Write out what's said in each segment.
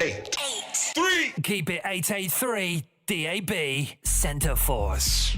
883. Keep it 883 DAB Center Force.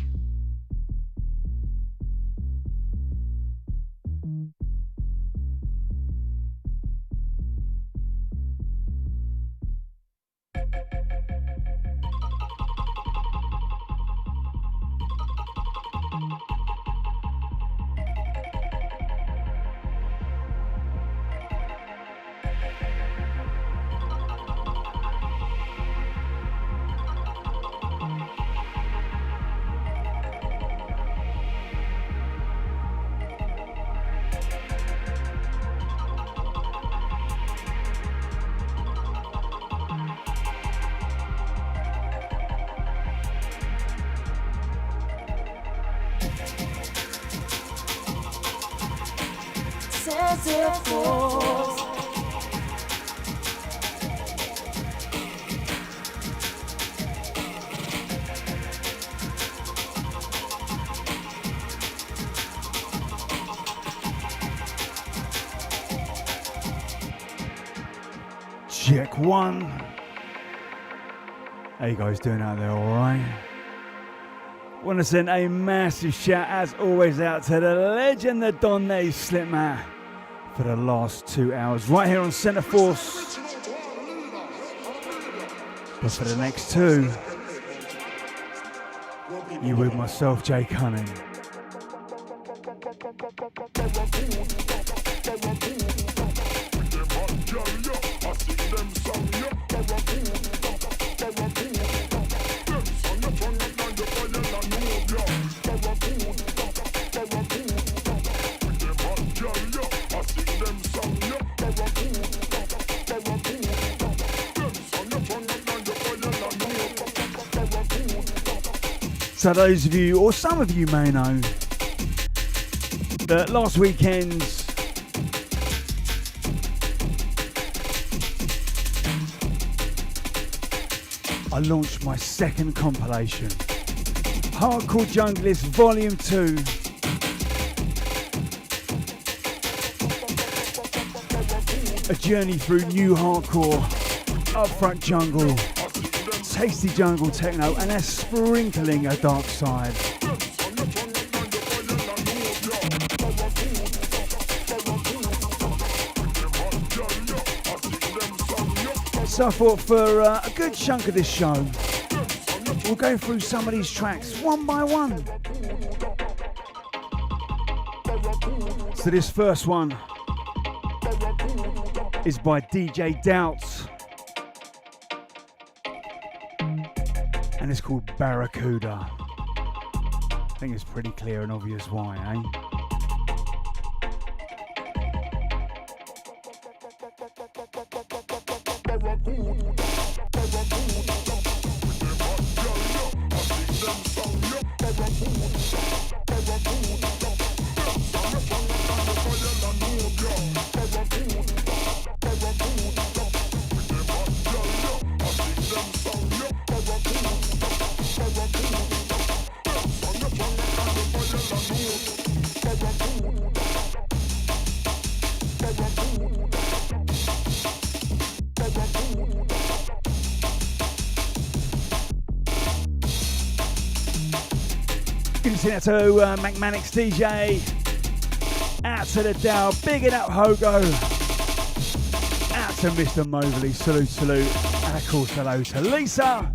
Check one. How you guys doing out there, alright? Want to send a massive shout as always out to the legend, the Don Slipmat, for the last 2 hours right here on Center Force. But for the next 2, you with myself, Jay Cunning. So those of you, or some of you may know, that last weekend I launched my second compilation, Hardcore Junglist Volume 2. A journey through new hardcore, upfront jungle, tasty jungle techno, and a sprinkling of dark side. So I thought for a good chunk of this show, we'll go through some of these tracks one by one. So this first one is by DJ Doubts, and it's called Barracuda. I think it's pretty clear and obvious why, eh? Out to McManix DJ, out to the Dow, bigging up Hogo, out to Mr. Mobley, salute, and of course hello to Lisa.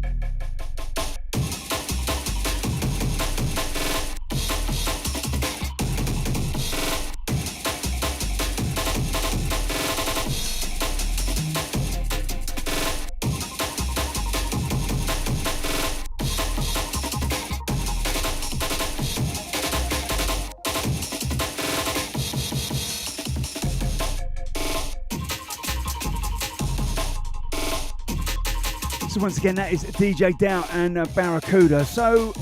Once again, that is DJ Doubt and Barracuda. So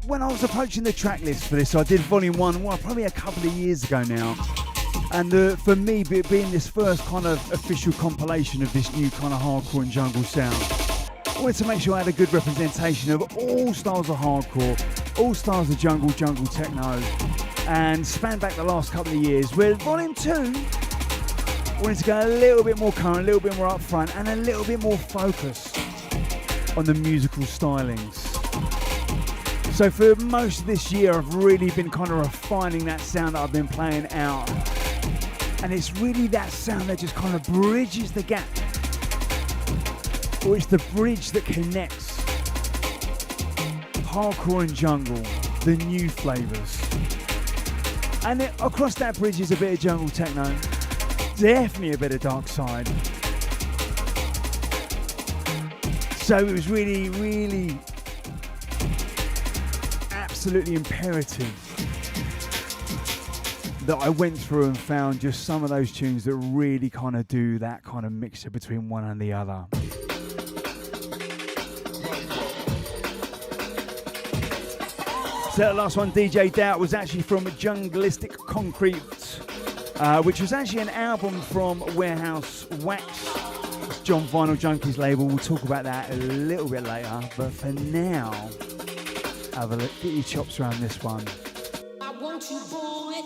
when I was approaching the track list for this, I did volume 1, well, probably a couple of years ago now. And for me, being this first kind of official compilation of this new kind of hardcore and jungle sound, I wanted to make sure I had a good representation of all styles of hardcore, all styles of jungle techno, and span back the last couple of years, with volume 2 wanted to go a little bit more current, a little bit more upfront, and a little bit more focused on the musical stylings. So for most of this year, I've really been kind of refining that sound that I've been playing out. And it's really that sound that just kind of bridges the gap. Or it's the bridge that connects hardcore and jungle, the new flavours. And across that bridge is a bit of jungle techno. Definitely a bit of dark side. So it was really, really absolutely imperative that I went through and found just some of those tunes that really kind of do that kind of mixture between one and the other. So that last one, DJ Doubt, was actually from Junglistic Concrete, which was actually an album from Warehouse Wax. It's John Vinyl Junkies label. We'll talk about that a little bit later. But for now, have a look, get your chops around this one. I want you, boy.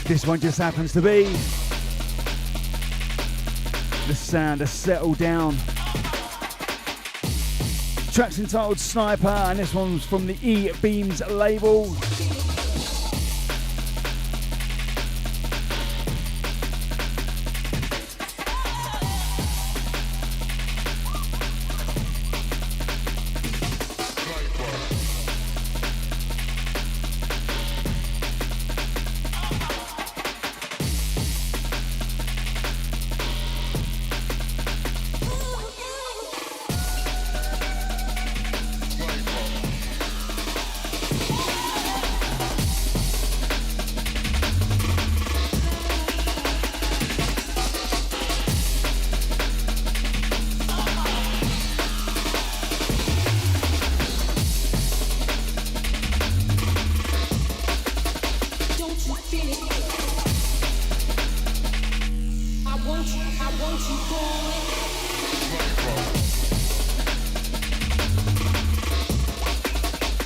This one just happens to be the sound of Settle Down. Track's entitled Sniper, and this one's from the E-Beams label.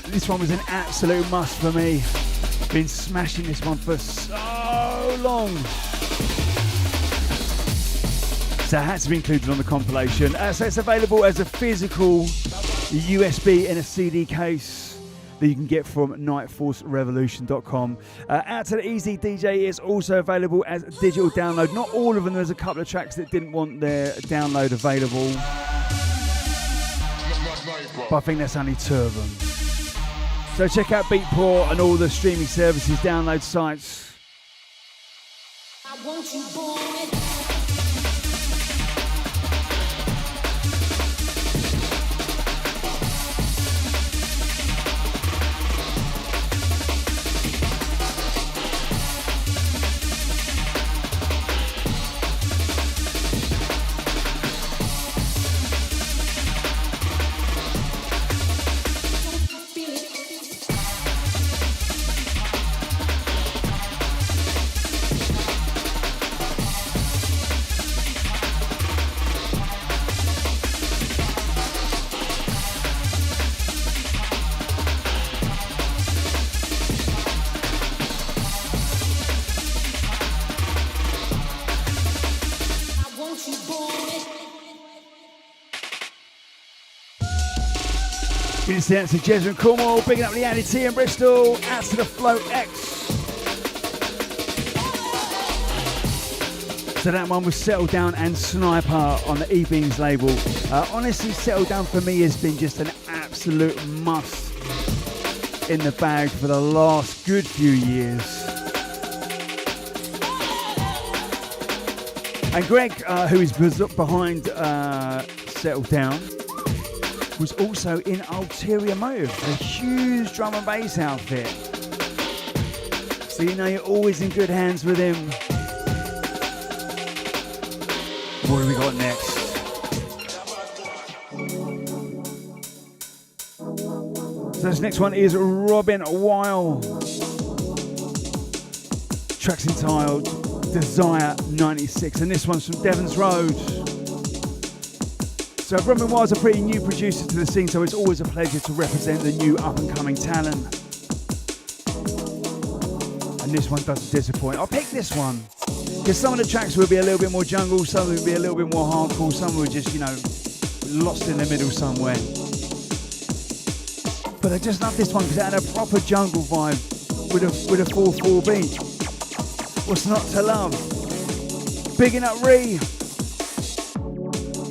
This one was an absolute must for me. Been smashing this one for so long. So it had to be included on the compilation. So it's available as a physical USB in a CD case that you can get from nightforcerevolution.com. Out to the Easy DJ is also available as a digital download. Not all of them, there's a couple of tracks that didn't want their download available. But I think that's only 2 of them. So check out Beatport and all the streaming services, download sites. I want you, boy. It's out to Jez and Cornwall, bigging up the Andy T in Bristol, out to the Float X. So that one was Settle Down and Sniper on the E-Beams label. Honestly, Settle Down for me has been just an absolute must in the bag for the last good few years. And Greg, who is behind Settle Down, was also in Ulterior Motive, a huge drum and bass outfit. So you know you're always in good hands with him. What have we got next? So this next one is Robin Weil. Track's entitled Desire 96, and this one's from Devon's Road. So Robin Wild's a pretty new producer to the scene, so it's always a pleasure to represent the new up-and-coming talent. And this one doesn't disappoint. I picked this one because some of the tracks will be a little bit more jungle, some will be a little bit more hardcore, some were just, you know, lost in the middle somewhere. But I just love this one because it had a proper jungle vibe with a 4/4 beat. What's not to love? Bigging up Ree.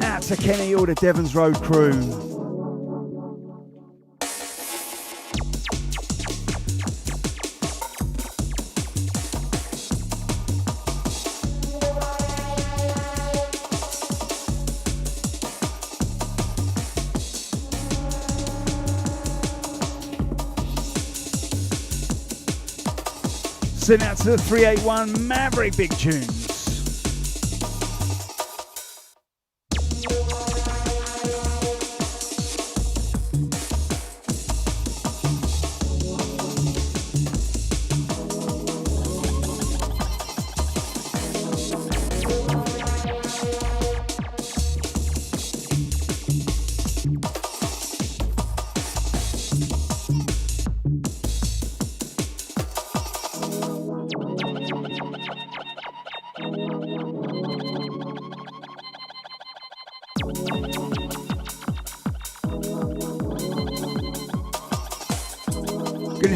Out to Kenny, all the Devon's Road crew. Send out to the 381 Maverick Big Tunes.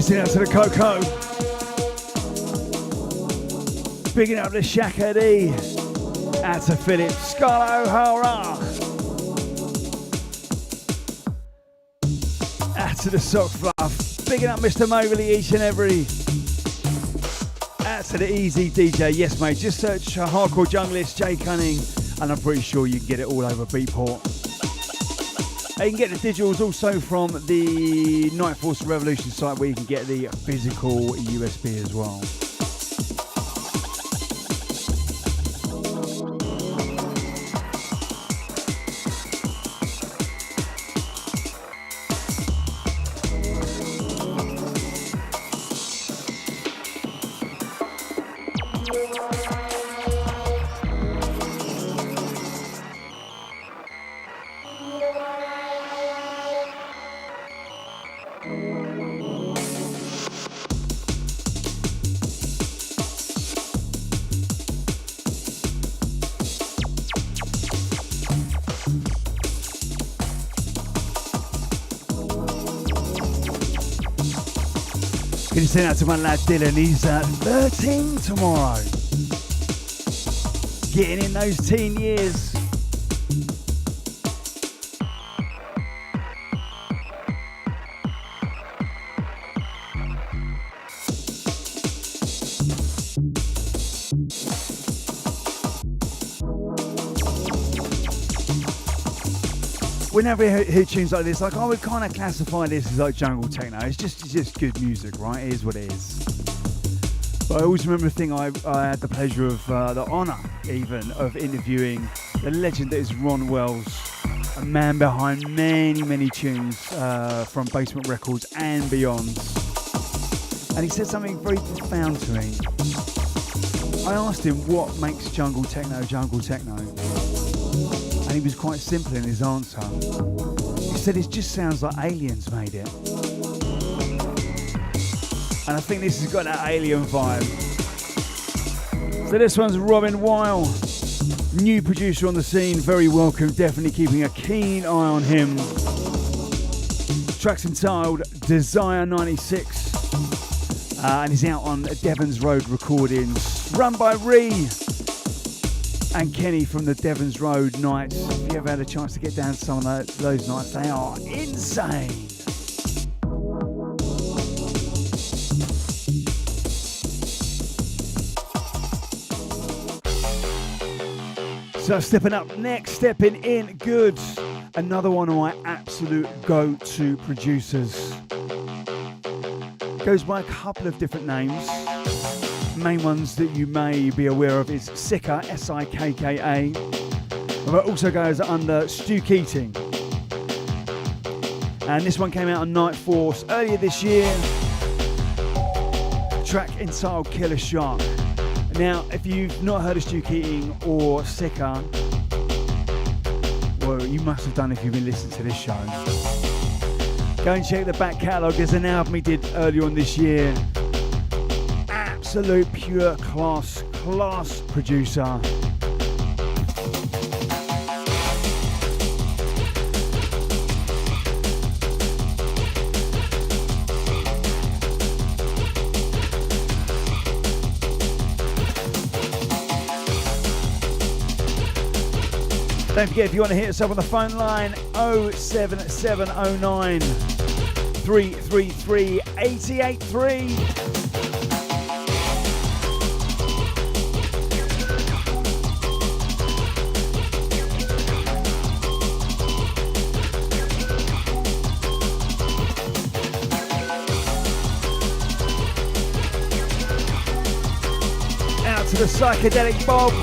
Send out to the Coco. Bigging up the Shaka D. Out to Philip. Scarlo O'Hara. Out to the Sock Fluff. Bigging up Mr. Mobley each and every. Out to the Easy DJ. Yes, mate. Just search Hardcore Junglist, Jay Cunning, and I'm pretty sure you can get it all over Beatport. You can get the digitals also from the Night Force Revolution site where you can get the physical USB as well. Gonna send out to my lad Dylan, he's 13 tomorrow. Getting in those teen years. Whenever I hear tunes like this, like I would kind of classify this as like jungle techno. It's just good music, right? It is what it is. But I always remember a thing I had the pleasure of, the honour even, of interviewing the legend that is Ron Wells, a man behind many tunes from Basement Records and beyond. And he said something very profound to me. I asked him what makes jungle techno. And he was quite simple in his answer. He said it just sounds like aliens made it. And I think this has got that alien vibe. So this one's Robin Weil, new producer on the scene, very welcome, definitely keeping a keen eye on him. Track's entitled Desire 96, and he's out on Devon's Road Recordings, run by Ree and Kenny from the Devon's Road nights. If you ever had a chance to get down to some of those nights, they are insane. So stepping in good. Another one of my absolute go-to producers. Goes by a couple of different names. Main ones that you may be aware of is Sikka, S-I-K-K-A, but also goes under Stu Keating. And this one came out on Night Force earlier this year. Track entitled Killer Shark. Now, if you've not heard of Stu Keating or Sikka, Well, you must have done if you've been listening to this show. Go and check the back catalogue. There's an album he did earlier on this year. Absolute pure class producer. Don't forget, if you want to hit us up on the phone line, 07709 333 883. Out to the psychedelic Bob.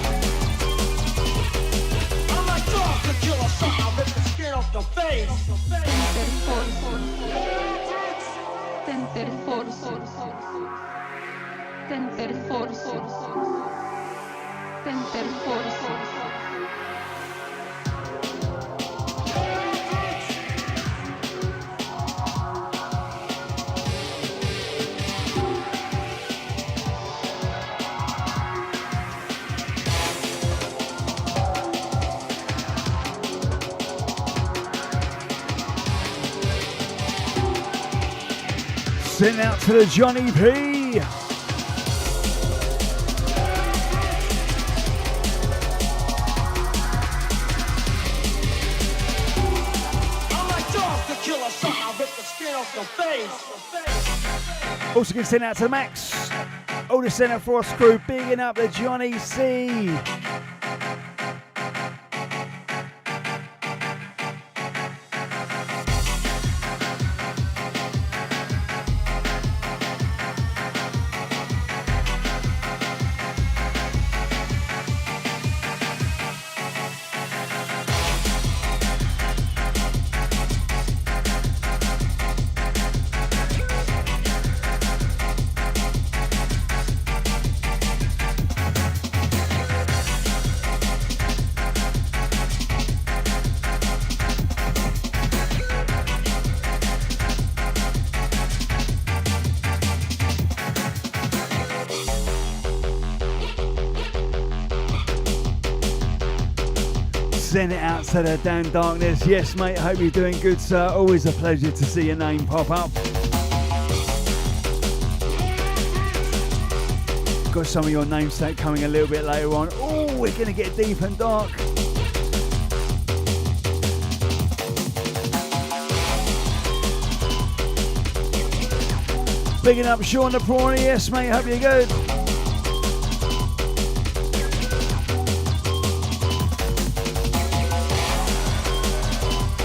Send out to the Johnny P. Also going to send out to the Max. All the Centre Force crew, bigging up the Johnny C. Send it out to the Dan Darkness. Yes, mate, hope you're doing good, sir. Always a pleasure to see your name pop up. Got some of your namesake coming a little bit later on. Oh, we're going to get deep and dark. Bigging up Sean the Prawny. Yes, mate, hope you're good.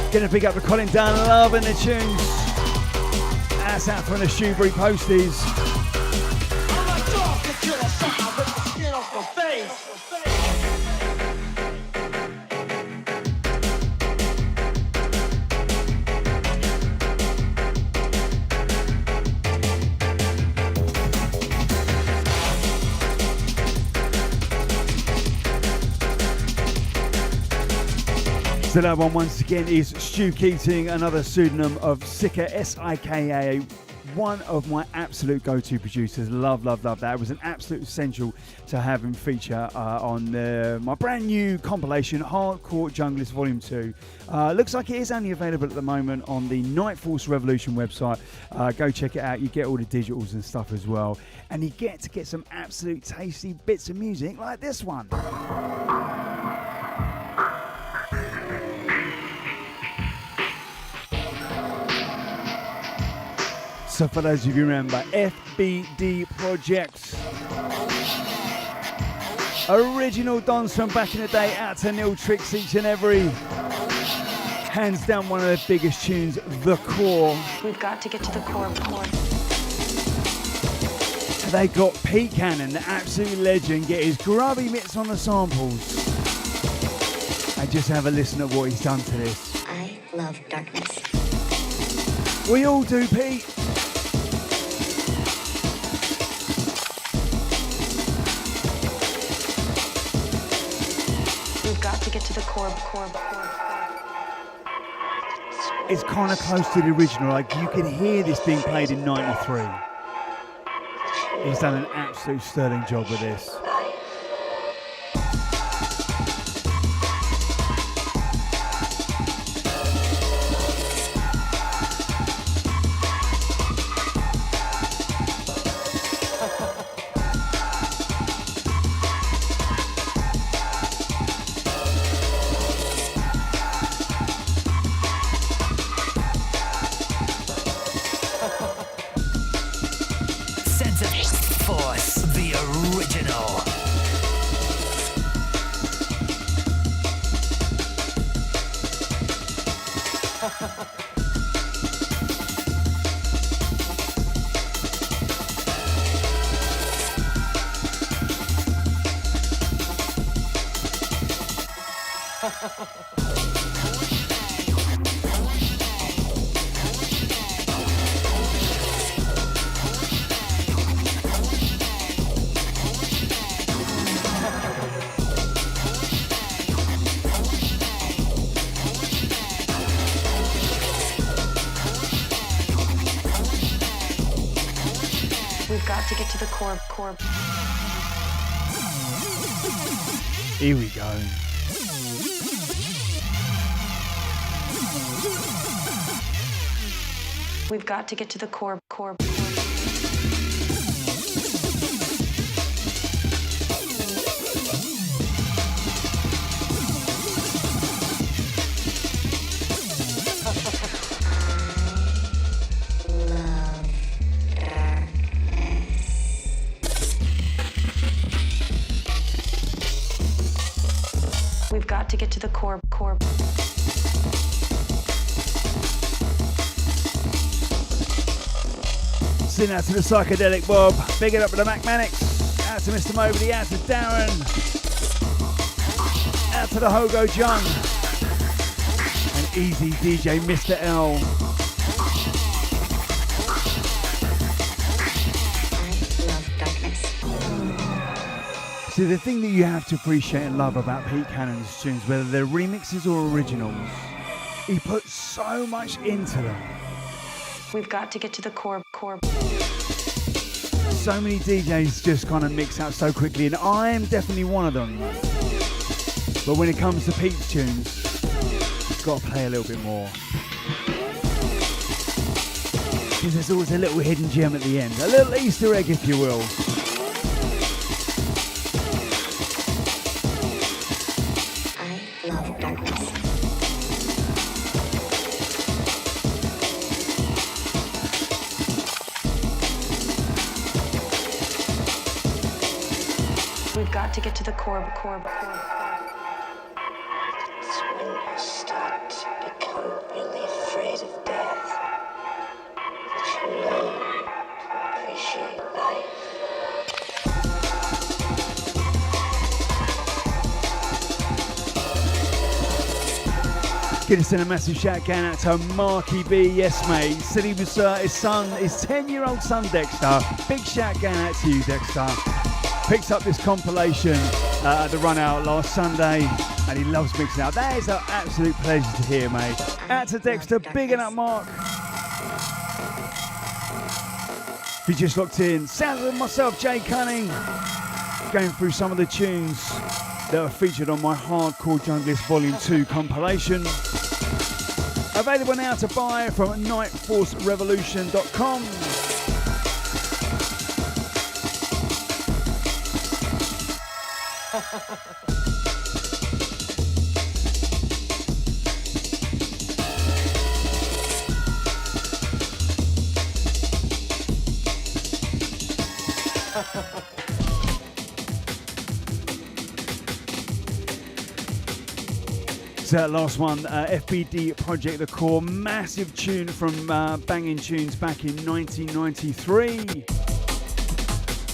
Gonna pick up the Colin Down Love and the tunes. That's out from the Shoebury Posties. I'm a dog to kill a sucker with the skin off your face. So that one once again is Stu Keating, another pseudonym of Sika, S-I-K-A, one of my absolute go-to producers. Love that. It was an absolute essential to have him feature on my brand new compilation, Hardcore Junglist Volume 2. Looks like it is only available at the moment on the Night Force Revolution website. Go check it out. You get all the digitals and stuff as well. And you get to get some absolute tasty bits of music like this one. So for those of you who remember, FBD Projects. Original dons from back in the day, out to Neil Tricks each and every. Hands down one of their biggest tunes, The Core. We've got to get to the core. They got Pete Cannon, the absolute legend, get his grubby mitts on the samples. And just have a listen at what he's done to this. I love darkness. We all do, Pete. We've got to get to the core. It's kind of close to the original. Like you can hear this being played in '93. He's done an absolute sterling job with this. To get to the core. Here we go. We've got to get to the core. We've got to get to the core. Send out to the Psychedelic Bob. Big it up with the Mac Manix. Out to Mr. Mobley. Out to Darren. Out to the Hogo John. And easy DJ Mr. L. See, the thing that you have to appreciate and love about Pete Cannon's tunes, whether they're remixes or originals, he puts so much into them. We've got to get to the core. So many DJs just kind of mix out so quickly, and I'm definitely one of them. But when it comes to Pete's tunes, you've got to play a little bit more. Because there's always a little hidden gem at the end, a little Easter egg, if you will. To get to the core. It's when you start to become really afraid of death that you learn to appreciate life. Gonna send a massive shout out to Marky B, yes mate. Said he was his 10-year-old son Dexter. Big shout out to you, Dexter. Picked up this compilation at the run out last Sunday and he loves mixing out. That is an absolute pleasure to hear, mate. Out to Dexter, bigging up Mark. If you just locked in, sounds of myself, Jay Cunning, going through some of the tunes that are featured on my Hardcore Junglist Volume 2 compilation. Available now to buy from nightforcerevolution.com. So that last one, FBD Project The Core, massive tune from Banging Tunes back in 1993.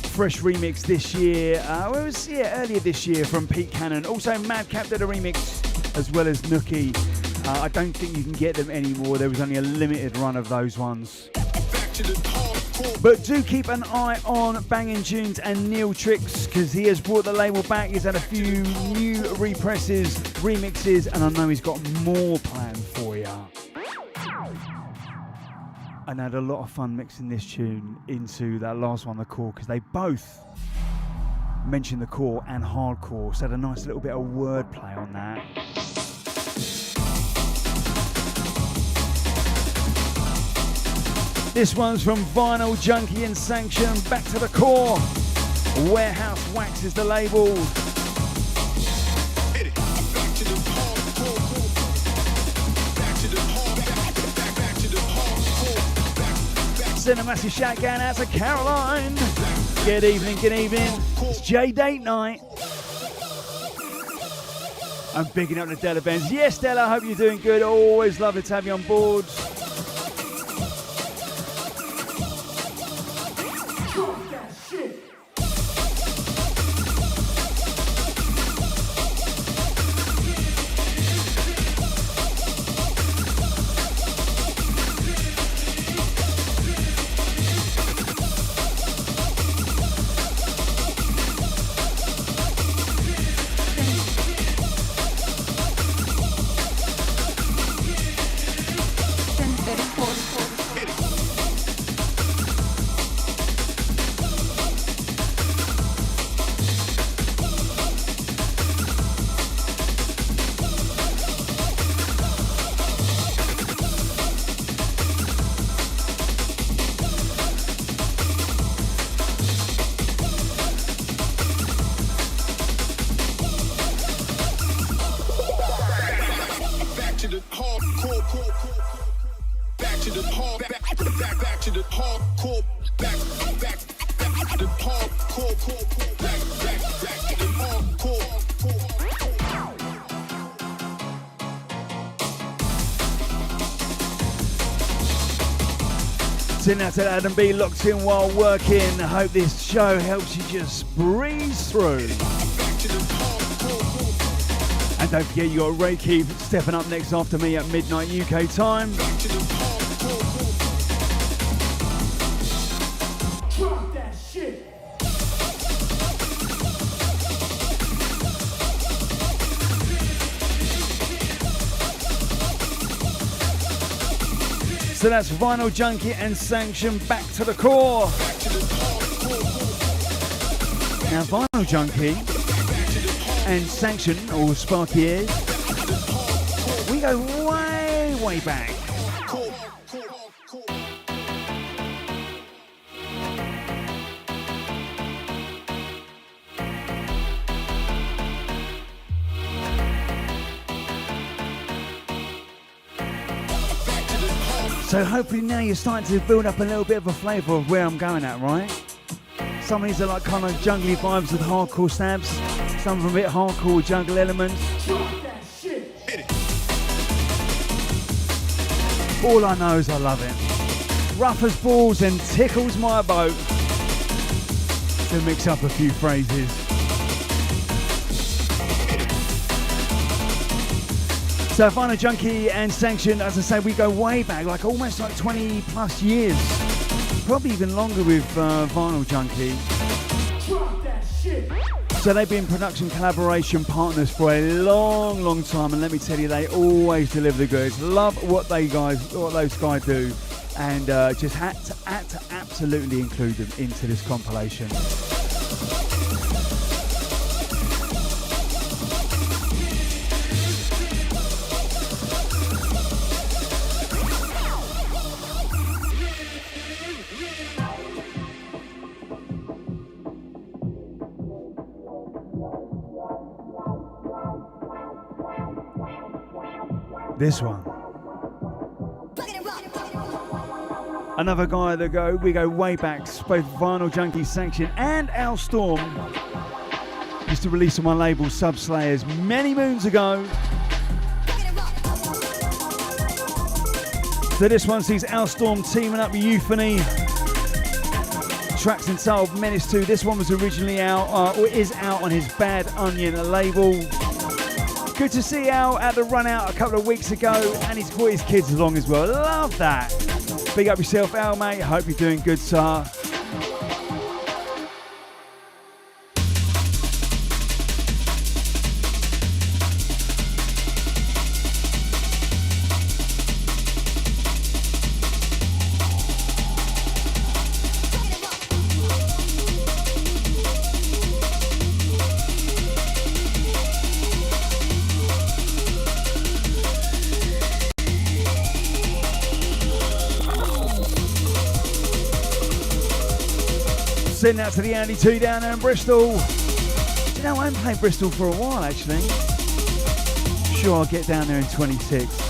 Fresh remix this year, earlier this year from Pete Cannon. Also Madcap did a remix as well as Nookie. I don't think you can get them anymore. There was only a limited run of those ones. But do keep an eye on Banging Tunes and Neil Tricks because he has brought the label back. He's had a few new represses, remixes, and I know he's got more planned for you. And I had a lot of fun mixing this tune into that last one, the core, because they both mentioned the core and hardcore, so had a nice little bit of wordplay on that. This one's from Vinyl Junkie and Sanction, Back to the Core. Warehouse Wax is the label. Send a massive shout going out to Caroline. Good evening, good evening. It's J-Date night. I'm bigging up the Della Benz. Yes, Della, I hope you're doing good. Always lovely to have you on board. Sitting out to Adam B, locked in while working. I hope this show helps you just breeze through. And don't forget you got Ray Keith stepping up next after me at midnight UK time. Drop that shit. So that's Vinyl Junkie and Sanction, Back to the Core. Now Vinyl Junkie and Sanction, or Sparky Ears, we go way, way back. So hopefully now you're starting to build up a little bit of a flavour of where I'm going at, right? Some of these are like kind of jungly vibes with hardcore stabs. Some of them a bit hardcore jungle elements. All I know is I love it. Rough as balls and tickles my boat. To mix up a few phrases. So Vinyl Junkie and Sanction, as I say, we go way back, like almost like 20 plus years. Probably even longer with Vinyl Junkie. So they've been production collaboration partners for a long, long time, and let me tell you, they always deliver the goods. Love what those guys do, and just had to absolutely include them into this compilation. This one. Another guy that we go way back, both Vinyl Junkie Sanction and Al Storm used to release on my label Subslayers many moons ago. So this one sees Al Storm teaming up with Euphony. Tracks entitled Menace 2. This one was originally out, or is out on his Bad Onion label. Good to see Al at the run out a couple of weeks ago, and he's brought his kids along as well. Love that. Big up yourself, Al, mate. Hope you're doing good, sir. Send out to the Andy 2 down there in Bristol. You know, I haven't played Bristol for a while actually. Sure, I'll get down there in 26.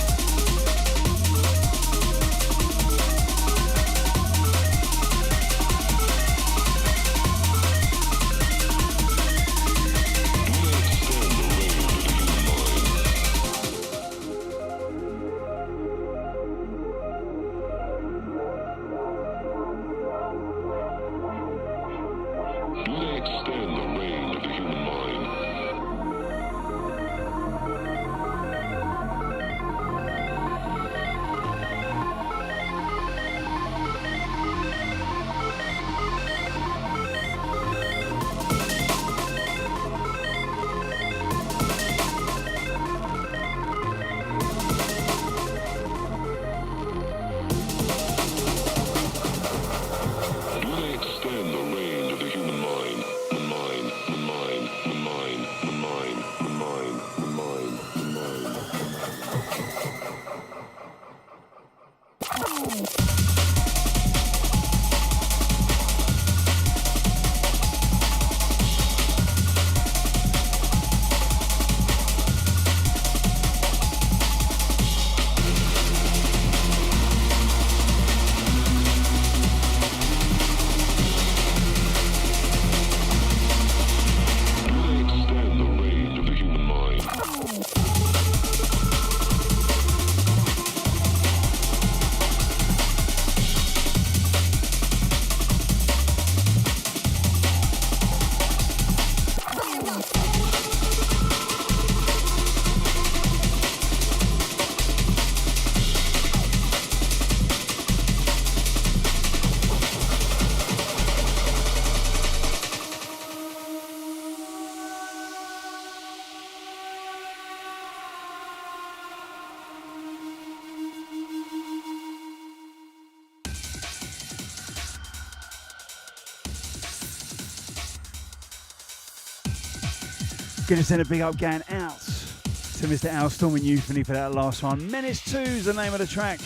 Gonna send a big up going out to Mr. Al Storm and Euphony for that last one. Menace 2 is the name of the track.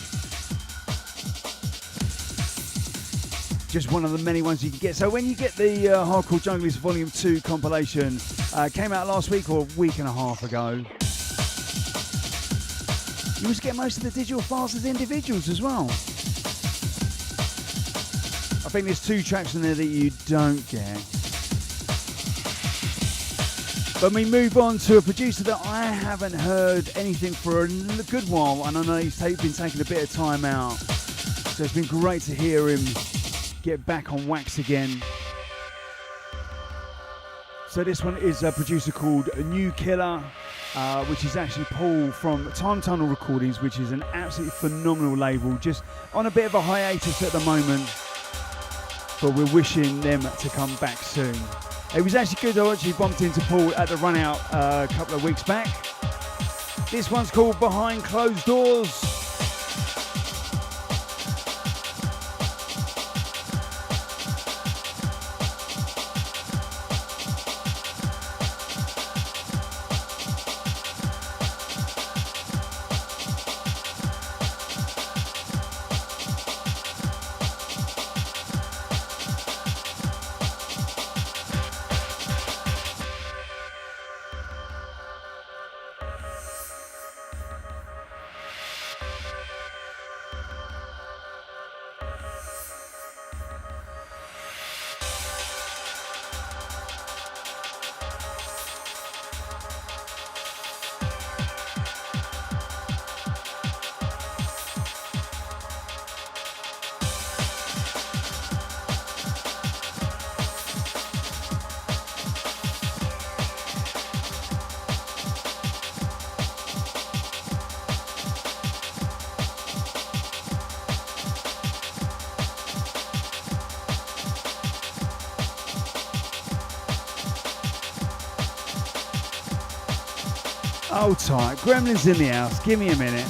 Just one of the many ones you can get. So when you get the Hardcore Junglist Volume 2 compilation, came out last week or a week and a half ago, you always get most of the digital files as individuals as well. I think there's 2 tracks in there that you don't get. But we move on to a producer that I haven't heard anything for a good while, and I know he's been taking a bit of time out. So it's been great to hear him get back on wax again. So this one is a producer called New Killer, which is actually Paul from Time Tunnel Recordings, which is an absolutely phenomenal label. Just on a bit of a hiatus at the moment, but we're wishing them to come back soon. It was actually good. I actually bumped into Paul at the run out a couple of weeks back. This one's called Behind Closed Doors. Hold tight, Gremlin's in the house, give me a minute.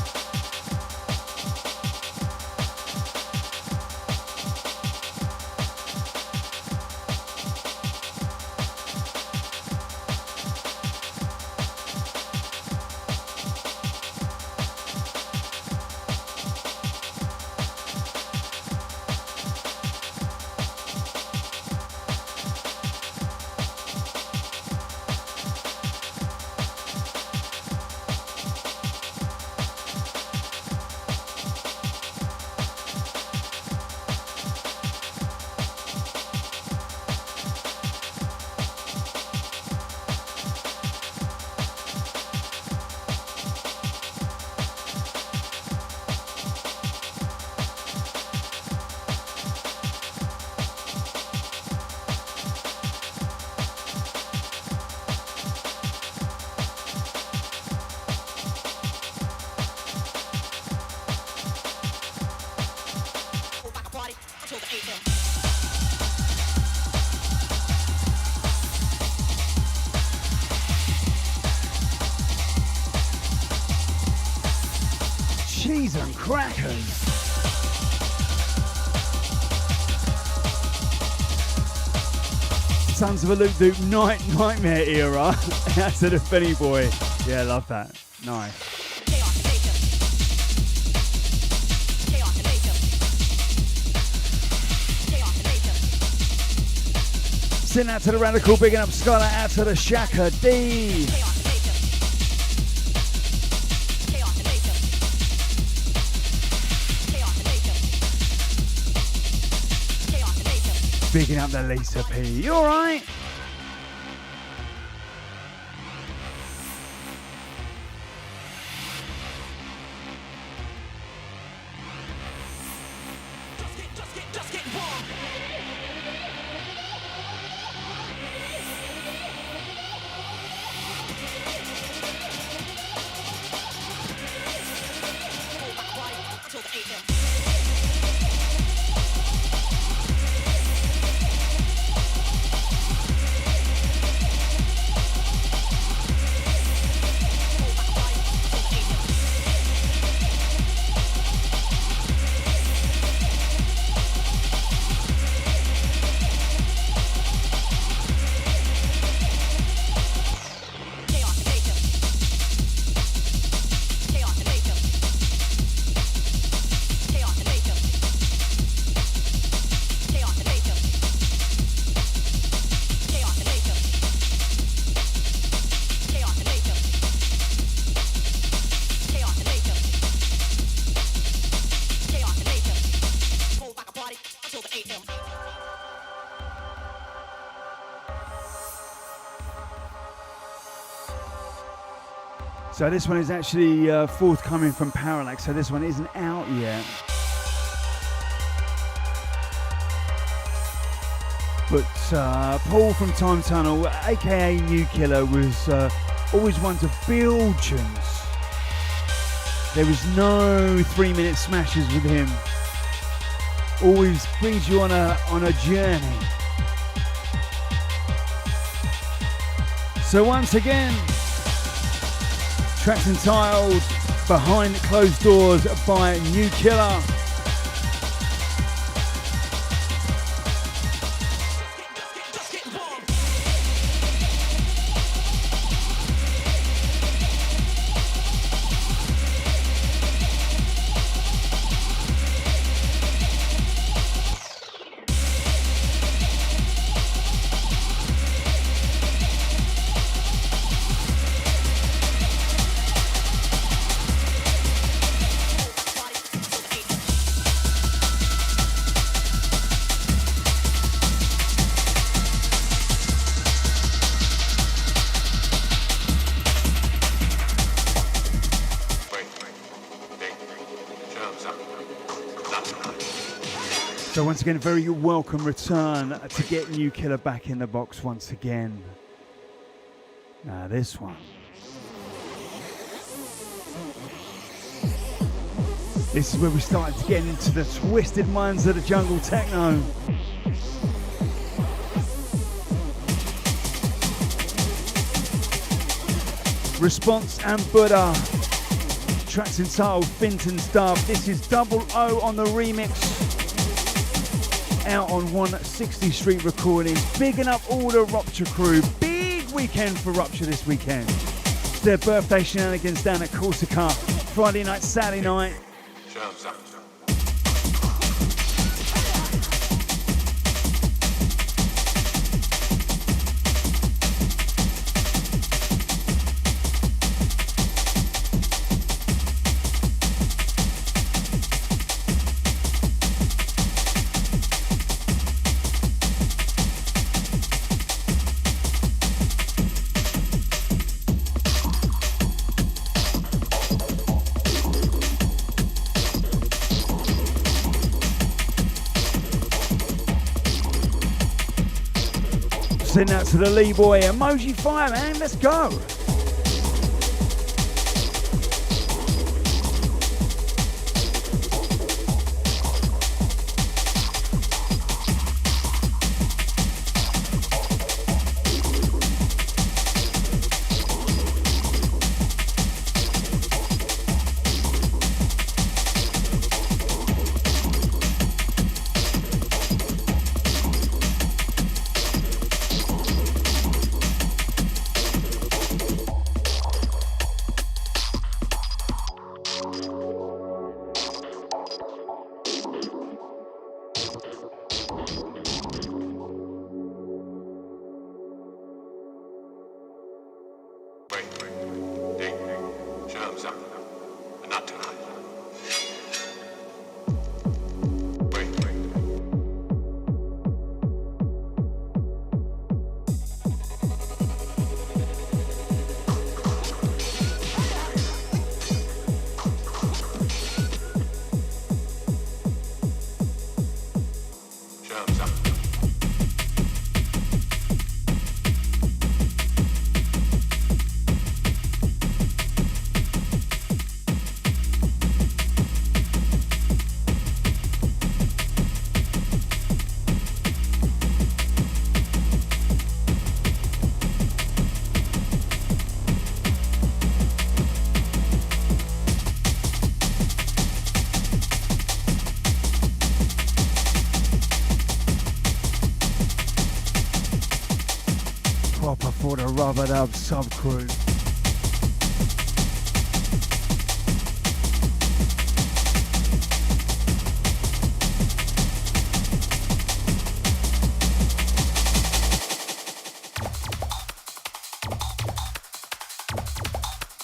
cheese and crackers. Sons of a Luke Duke Nightmare era. That's to the Benny Boy. Yeah, love that. Nice. Send out to the Radical, bigging up Skylar, out to the Shaka D. Bigging up the Lisa P. You alright? So this one is actually forthcoming from Parallax, so this one isn't out yet. But Paul from Time Tunnel, aka New Killer, was always one to build tunes. There was no 3-minute smashes with him. Always brings you on a journey. So once again, tracks entitled Behind Closed Doors by New Killer. So once again, a very welcome return to get New Killer back in the box once again. Now this one. This is where we started to get into the twisted minds of the jungle techno. Response and Buddha. Tracks entitled Finton's Dub. This is Double O on the remix. Out on 160 Street Recordings. Bigging up all the Rupture crew. Big weekend for Rupture this weekend. It's their birthday shenanigans down at Corsica. Friday night, Saturday night. Send out to the Lee boy, Emoji Fire, man, let's go. for the Rubber Dub sub-crew.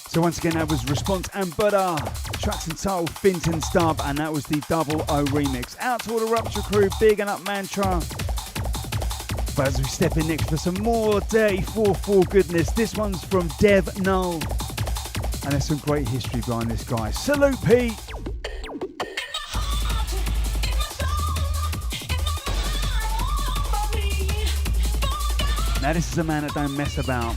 So once again, that was Response and Buddha, tracks entitled Finton's Dub, and that was the Double O remix. Out to all the Rupture crew, big and up Mantra. But as we step in next for some more Dirty 4-4 goodness, this one's from Dev Null. And there's some great history behind this guy. Salute, Pete! Now this is a man that don't mess about.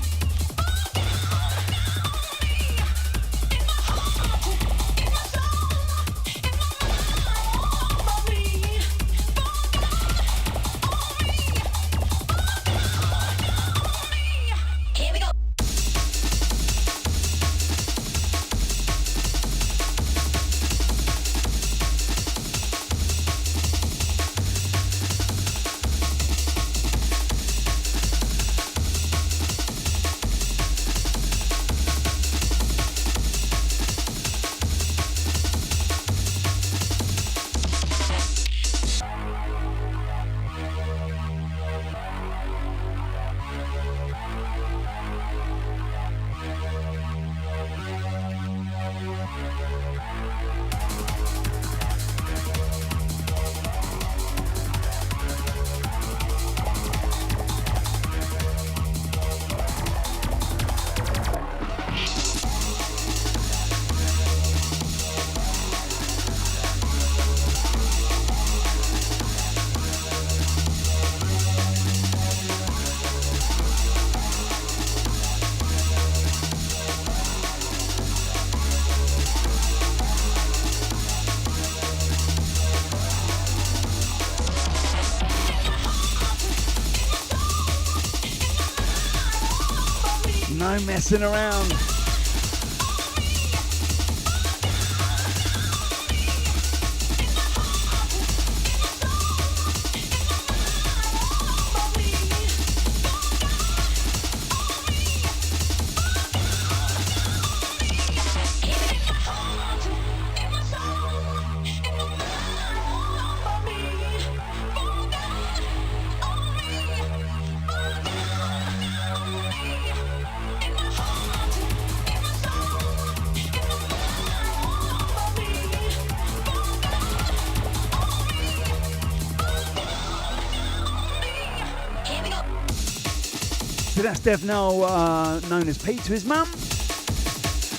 No messing around. So that's Dev Null, known as Pete to his mum.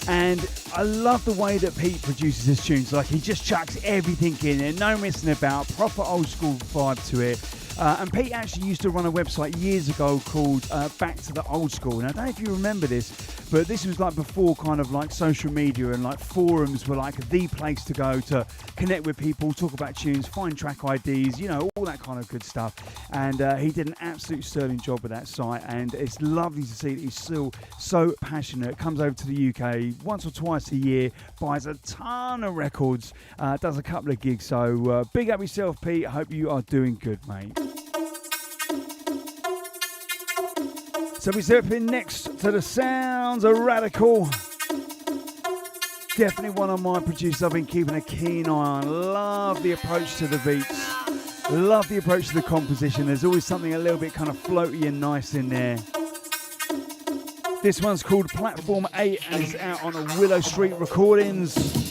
And I love the way that Pete produces his tunes. Like, he just chucks everything in there, no messing about, proper old school vibe to it. And Pete actually used to run a website years ago called Back to the Old School. And I don't know if you remember this, but this was like before kind of like social media, and like forums were like the place to go to connect with people, talk about tunes, find track IDs, you know, all that kind of good stuff. And he did an absolute sterling job with that site, and it's lovely to see that he's still so passionate. Comes over to the UK once or twice a year, buys a ton of records, does a couple of gigs. So big up yourself, Pete. I hope you are doing good, mate. So we step in next to the sounds of Radical. Definitely one of my producers I've been keeping a keen eye on. Love the approach to the beats. Love the approach to the composition. There's always something a little bit kind of floaty and nice in there. This one's called Platform 8 and it's out on a Willow Street Recordings.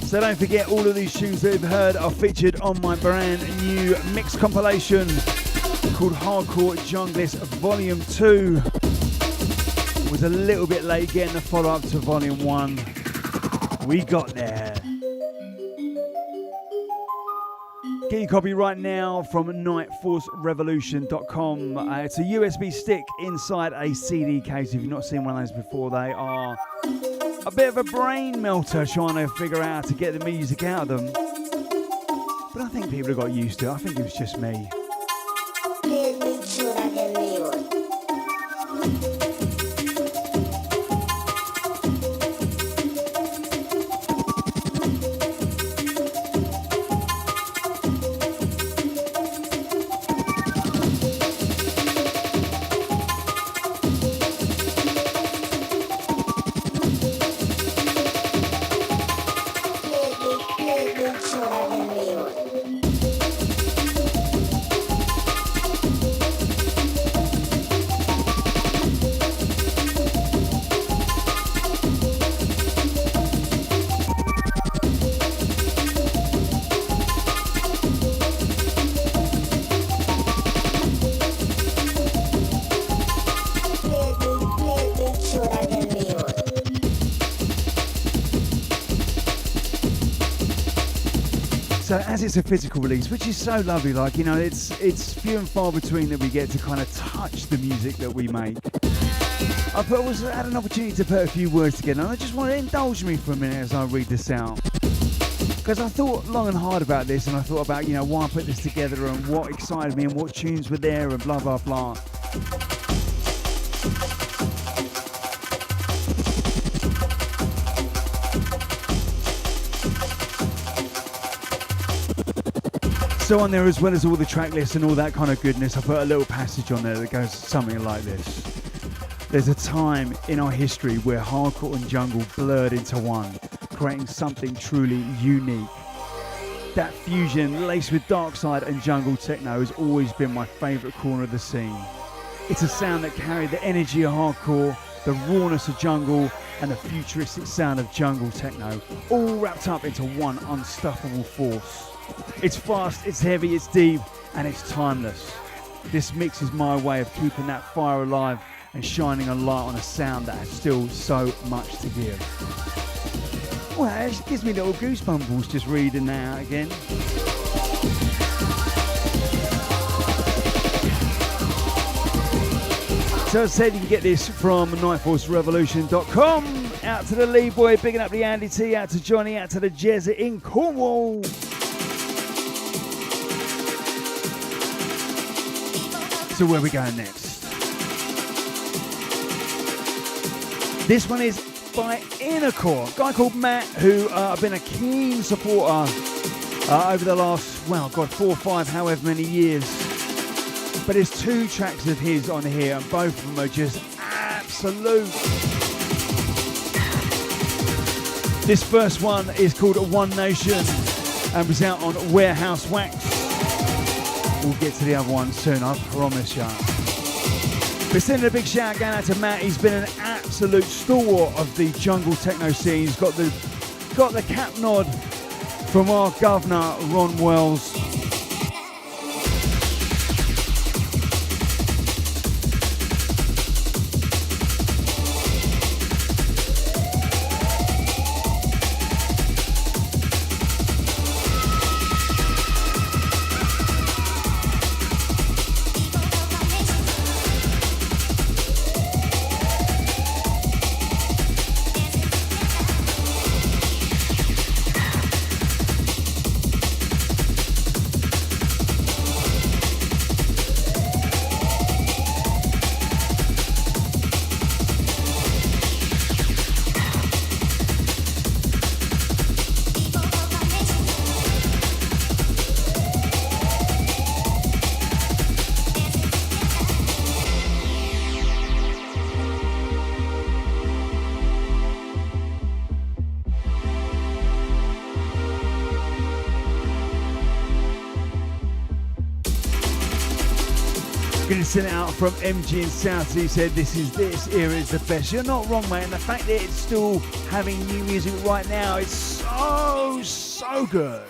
So don't forget, all of these tunes that you've heard are featured on my brand new mix compilation called Hardcore Junglist Volume 2. Was a little bit late getting the follow-up to Volume 1. We got there. Get your copy right now from nightforcerevolution.com. It's a USB stick inside a CD case. If you've not seen one of those before, they are a bit of a brain melter trying to figure out how to get the music out of them. But I think people have got used to it. I think it was just me. So as it's a physical release, which is so lovely, like, you know, it's few and far between that we get to kind of touch the music that we make. I had an opportunity to put a few words together, and I just want to indulge me for a minute as I read this out. Because I thought long and hard about this, and I thought about, you know, why I put this together and what excited me and what tunes were there and blah, blah, blah. So on there, as well as all the track lists and all that kind of goodness, I put a little passage on there that goes something like this. There's a time in our history where hardcore and jungle blurred into one, creating something truly unique. That fusion, laced with dark side and jungle techno, has always been my favourite corner of the scene. It's a sound that carried the energy of hardcore, the rawness of jungle, and the futuristic sound of jungle techno, all wrapped up into one unstoppable force. It's fast, it's heavy, it's deep, and it's timeless. This mix is my way of keeping that fire alive and shining a light on a sound that has still so much to give. Well, it gives me little goosebumps just reading that out again. So as I said, you can get this from nightforcerevolution.com. Out to the Lee boy, bigging up the Andy T, out to Johnny, out to the Jezza in Cornwall. So where are we going next? This one is by Innercore, a guy called Matt, who I've been a keen supporter over the last, 4 or 5, however many years. But there's 2 tracks of his on here, and both of them are just absolute. This first one is called One Nation and was out on Warehouse Wax. We'll get to the other one soon, I promise ya. But sending a big shout going out to Matt. He's been an absolute stalwart of the jungle techno scene. He's got the cap nod from our governor, Ron Wells. Going to send it out from MG in South. He said, this era is the best. You're not wrong, mate. And the fact that it's still having new music right now, it's so good.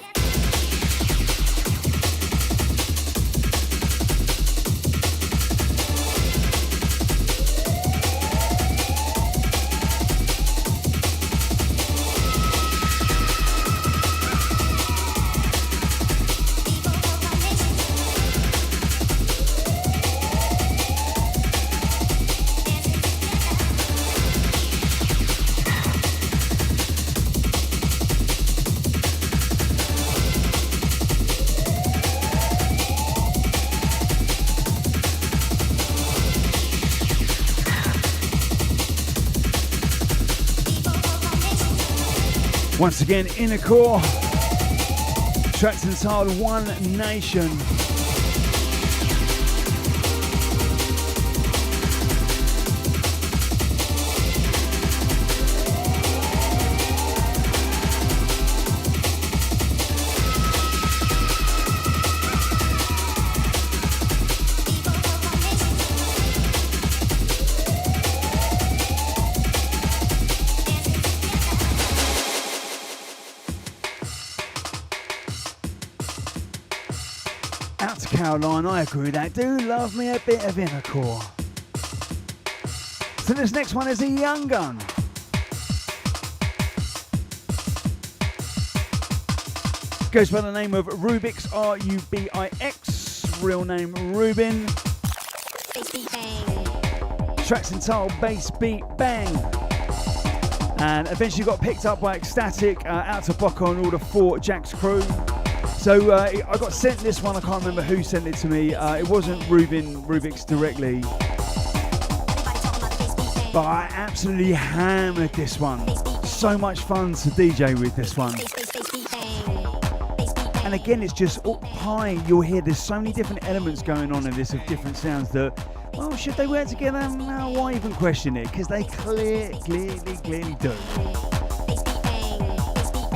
Once again, Inner Core. Tracks entitled One Nation. Caroline, I agree with that. Do love me a bit of Inner Core. So this next one is a young gun. Goes by the name of Rubix, R-U-B-I-X. Real name Rubin. Track's entitled Bass Beat Bang. And eventually got picked up by Ecstatic, out to Boca and all the Fort Jack's crew. So I got sent this one. I can't remember who sent it to me. It wasn't Rubik's directly, but I absolutely hammered this one. So much fun to DJ with this one. And again, it's just up high. You'll hear there's so many different elements going on in this of different sounds that, well, should they work together? No, why even question it? Because they clearly do.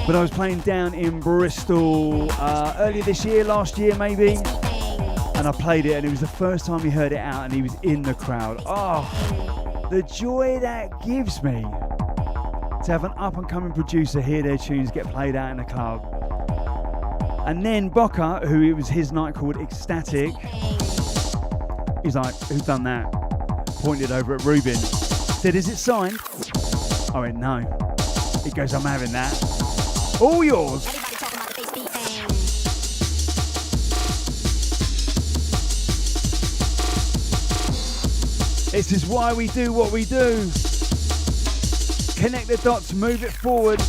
But I was playing down in Bristol earlier this year, last year maybe, and I played it and it was the first time he heard it out and he was in the crowd. Oh, the joy that gives me to have an up and coming producer hear their tunes get played out in the club. And then Boca, who it was his night called Ecstatic, he's like, who's done that? Pointed over at Rubin. Said, is it signed? I went, no. He goes, I'm having that. All yours. This is why we do what we do. Connect the dots, move it forward.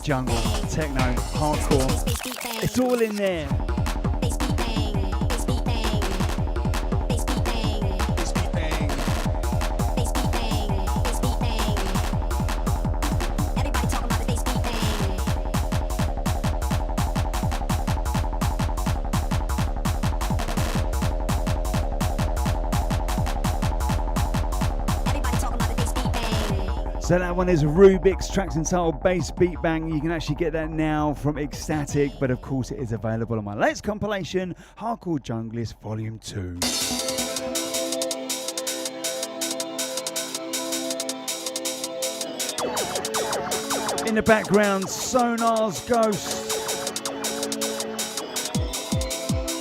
Jungle, techno, hardcore, it's all in there. So that one is Rubik's, tracks entitled Bass Beat Bang. You can actually get that now from Ecstatic, but of course it is available on my latest compilation, Hardcore Junglist Volume 2. In the background, Sonar's Ghost.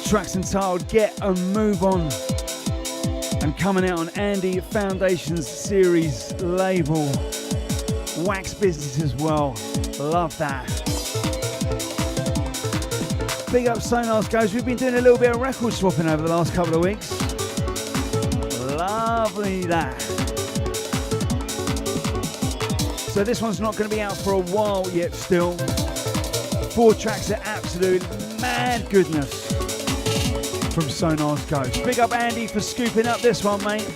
Tracks entitled Get a Move On. And coming out on Andy Foundation's series label. Wax Business as well. Love that. Big up Sonar's Ghost. We've been doing a little bit of record swapping over the last couple of weeks. Lovely that. So this one's not going to be out for a while yet still. 4 tracks of absolute mad goodness from Sonar's Ghost. Big up Andy for scooping up this one, mate.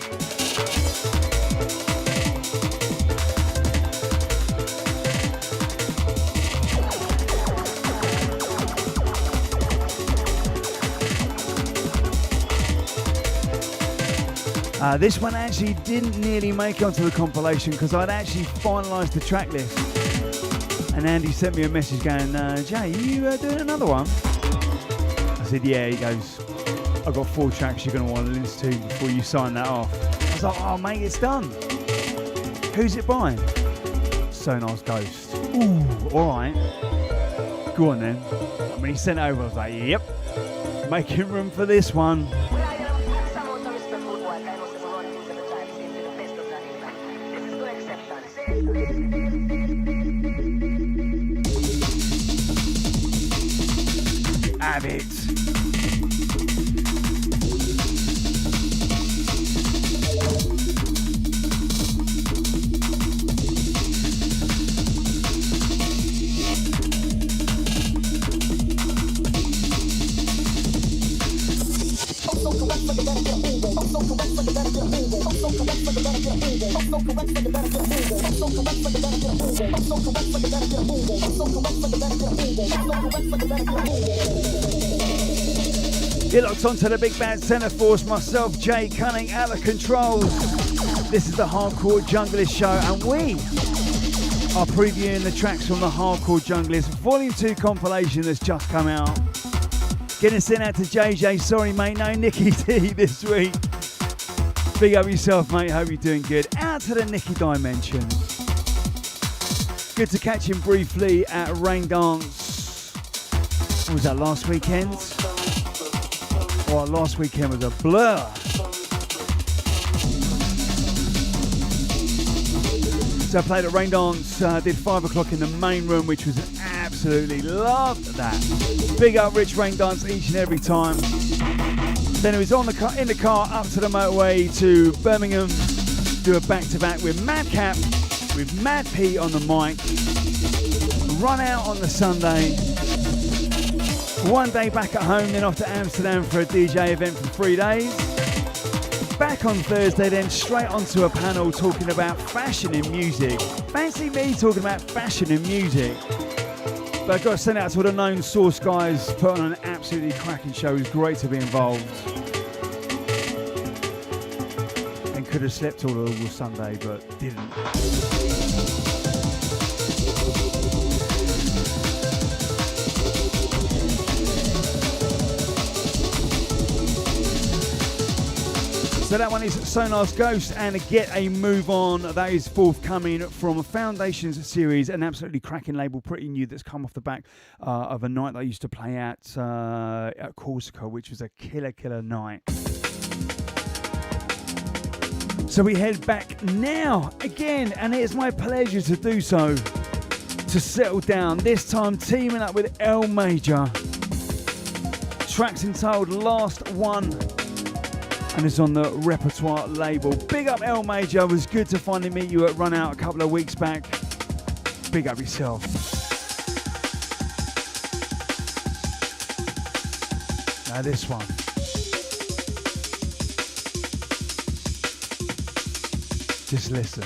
This one actually didn't nearly make it onto the compilation because I'd actually finalised the track list. And Andy sent me a message going, Jay, you doing another one? I said, yeah. He goes, I've got 4 tracks you're going to want to listen to before you sign that off. I was like, oh mate, it's done. Who's it by? Sonar's Ghost. Ooh, alright. Go on then. And when he sent it over, I was like, yep, making room for this one. Have it. You're locked onto the big bad centre force, myself, Jay Cunning, at the controls. This is the Hardcore Junglist show, and we are previewing the tracks from the Hardcore Junglist Volume 2 compilation that's just come out. Getting sent out to JJ, sorry mate, no Nicky D this week. Big up yourself mate, hope you're doing good. Out to the Nicky Dimension. Good to catch him briefly at Rain Dance. What was that, last weekend? Well, last weekend was a blur. So I played at Rain Dance, did 5 o'clock in the main room, which was absolutely loved that. Big up Rich Rain Dance each and every time. Then it was in the car up to the motorway to Birmingham, do a back-to-back with Madcap, with Mad P on the mic. Run out on the Sunday. One day back at home, then off to Amsterdam for a DJ event for 3 days. Back on Thursday, then straight onto a panel talking about fashion in music. Fancy me talking about fashion in music. But I've got to send out to all the known source guys, put on an absolutely cracking show. It was great to be involved. And could have slept all Sunday, but didn't. So that one is Sonar's Ghost and Get a Move On. That is forthcoming from Foundations series, an absolutely cracking label, pretty new, that's come off the back of a night that I used to play at Corsica, which was a killer night. So we head back now again, and it is my pleasure to do so, to settle down, this time teaming up with L Major. Track's entitled Last One, and it's on the Repertoire label. Big up L Major, was good to finally meet you at Run Out a couple of weeks back. Big up yourself. Now this one. Just listen.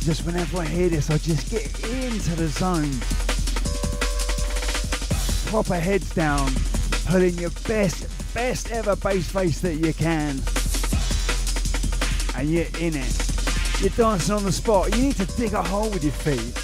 Just whenever I hear this, I just get into the zone. Proper heads down, put in your best ever bass face that you can. And you're in it. You're dancing on the spot. You need to dig a hole with your feet.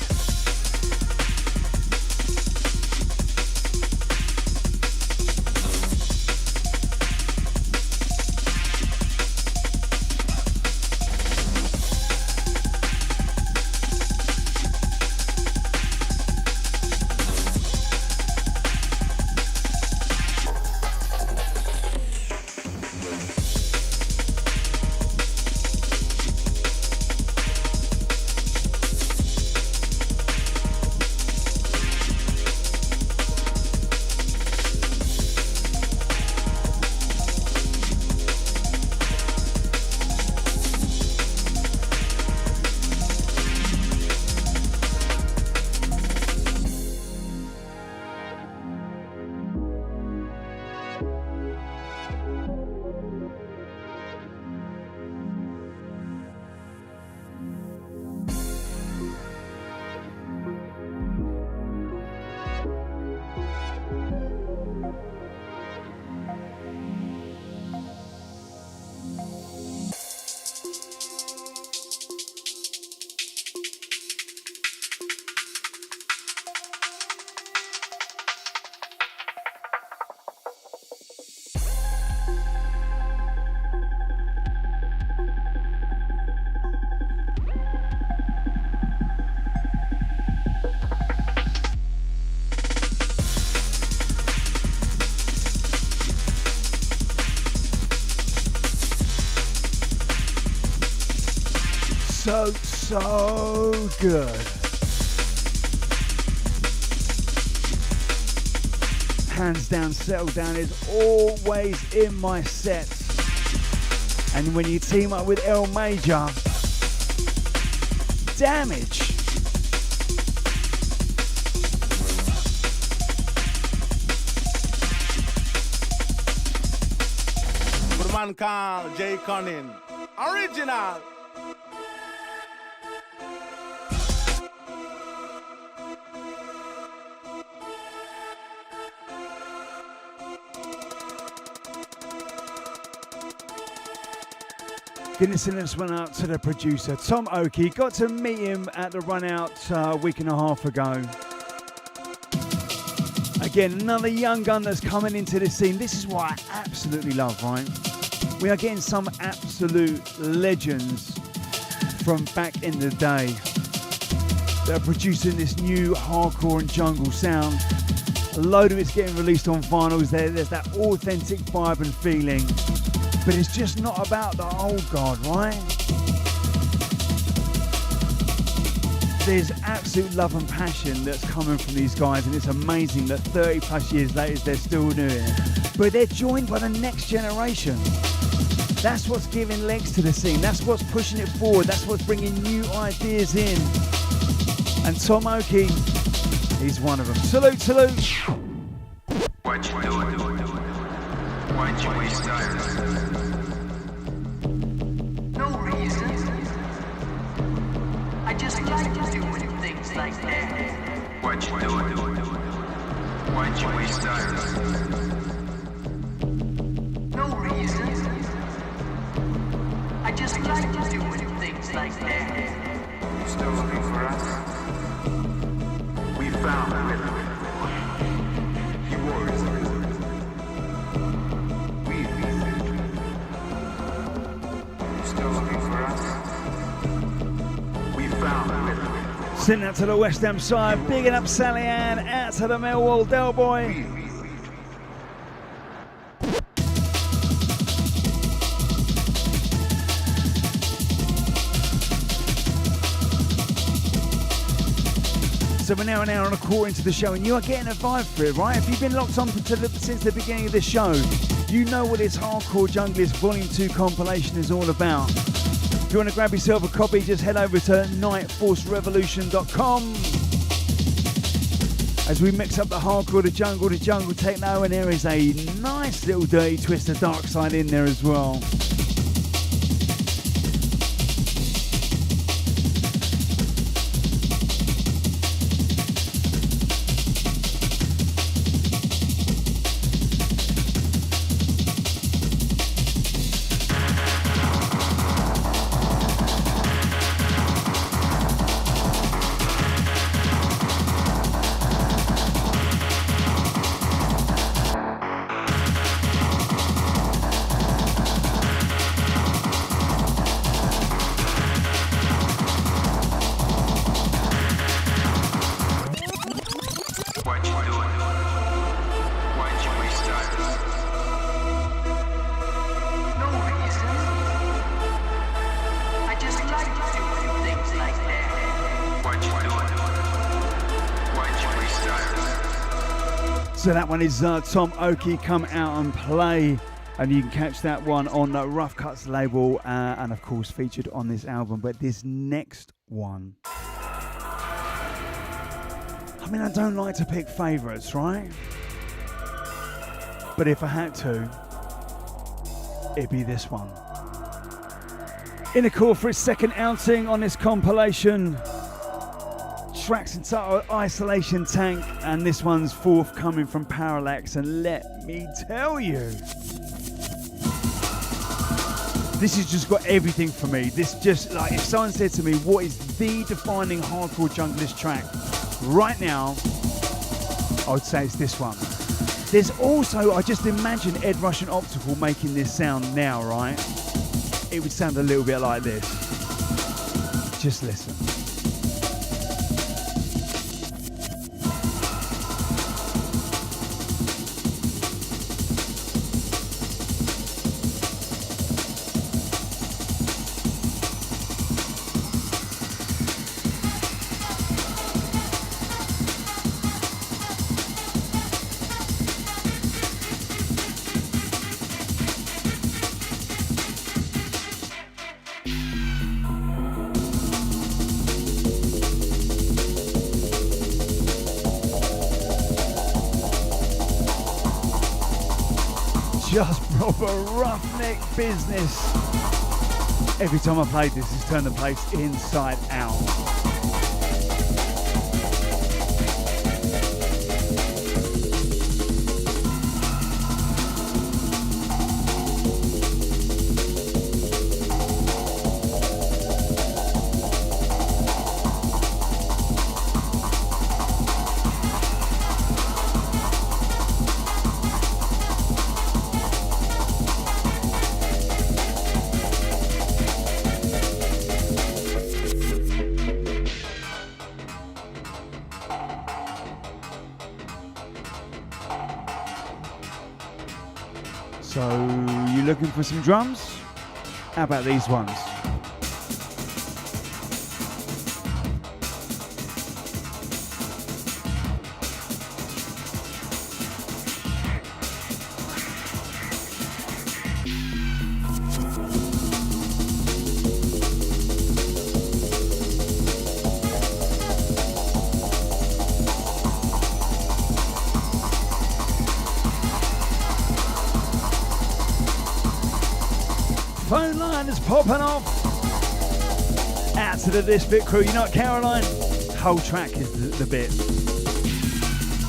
so good. Hands down, Settle Down is always in my sets. And when you team up with L Major, Damage. Good man called Jay Conning. Original. Gonna send this one out to the producer, Tom Oakey. Got to meet him at the run out a week and a half ago. Again, another young gun that's coming into the scene. This is what I absolutely love, right? We are getting some absolute legends from back in the day that are producing this new hardcore and jungle sound. A load of it's getting released on vinyls. There's that authentic vibe and feeling. But it's just not about the old guard, right? There's absolute love and passion that's coming from these guys, and it's amazing that 30 plus years later they're still doing it. But they're joined by the next generation. That's what's giving legs to the scene. That's what's pushing it forward. That's what's bringing new ideas in. And Tom Oakey, he's one of them. Salute, salute. What you doing? Why'd you waste time? No reason. I just like doing things like that. What you doing? Why'd you waste time? No reason. I just like doing things like that. You still looking for us? We found him. He was. Still looking for us? We found him. Sitting out to the West Ham side, bigging up Sally Ann, out to the Millwall Del Boy. So we're now an hour and a quarter into the show, and you are getting a vibe for it, right? If you've been locked on since the beginning of this show, you know what this Hardcore Junglist Volume 2 compilation is all about. If you want to grab yourself a copy, just head over to nightforcerevolution.com. As we mix up the hardcore, the jungle techno, and there is a nice little dirty twist of dark side in there as well. So that one is Tom Oakey, Come Out and Play, and you can catch that one on the Rough Cuts label and of course featured on this album. But this next one, I mean, I don't like to pick favourites, right? But if I had to, it'd be this one. In a call for its second outing on this compilation. Tracks entitled Isolation Tank, and this one's forthcoming from Parallax, and let me tell you, this has just got everything for me. This just, like, if someone said to me, what is the defining hardcore junglist track right now, I would say it's this one. There's also, I just imagine Ed Rush and Optical making this sound now, right? It would sound a little bit like this. Just listen. just proper roughneck business. Every time I played this, it's turned the place inside out. So, you looking for some drums? How about these ones? Phone line is popping off. Out to the This Bit crew. You know what, Caroline? Whole track is the bit.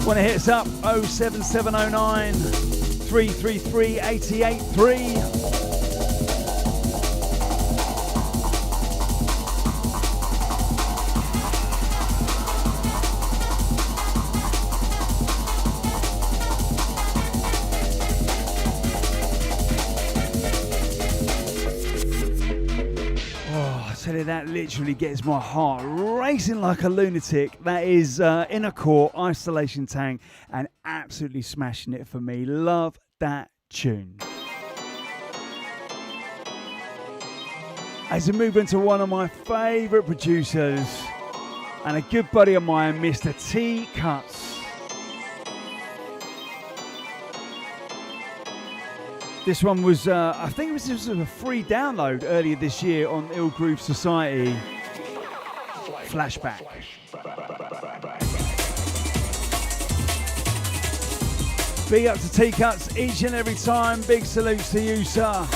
Want to hit us up? 07709 333 883. That literally gets my heart racing like a lunatic. That is Inner Core, Isolation Tank, and absolutely smashing it for me. Love that tune. As we move into one of my favourite producers and a good buddy of mine, Mr. T Cuts. This one was, I think this was a free download earlier this year on Ill Groove Society. Flashback. Big up to T-Cuts each and every time. Big salutes to you, sir.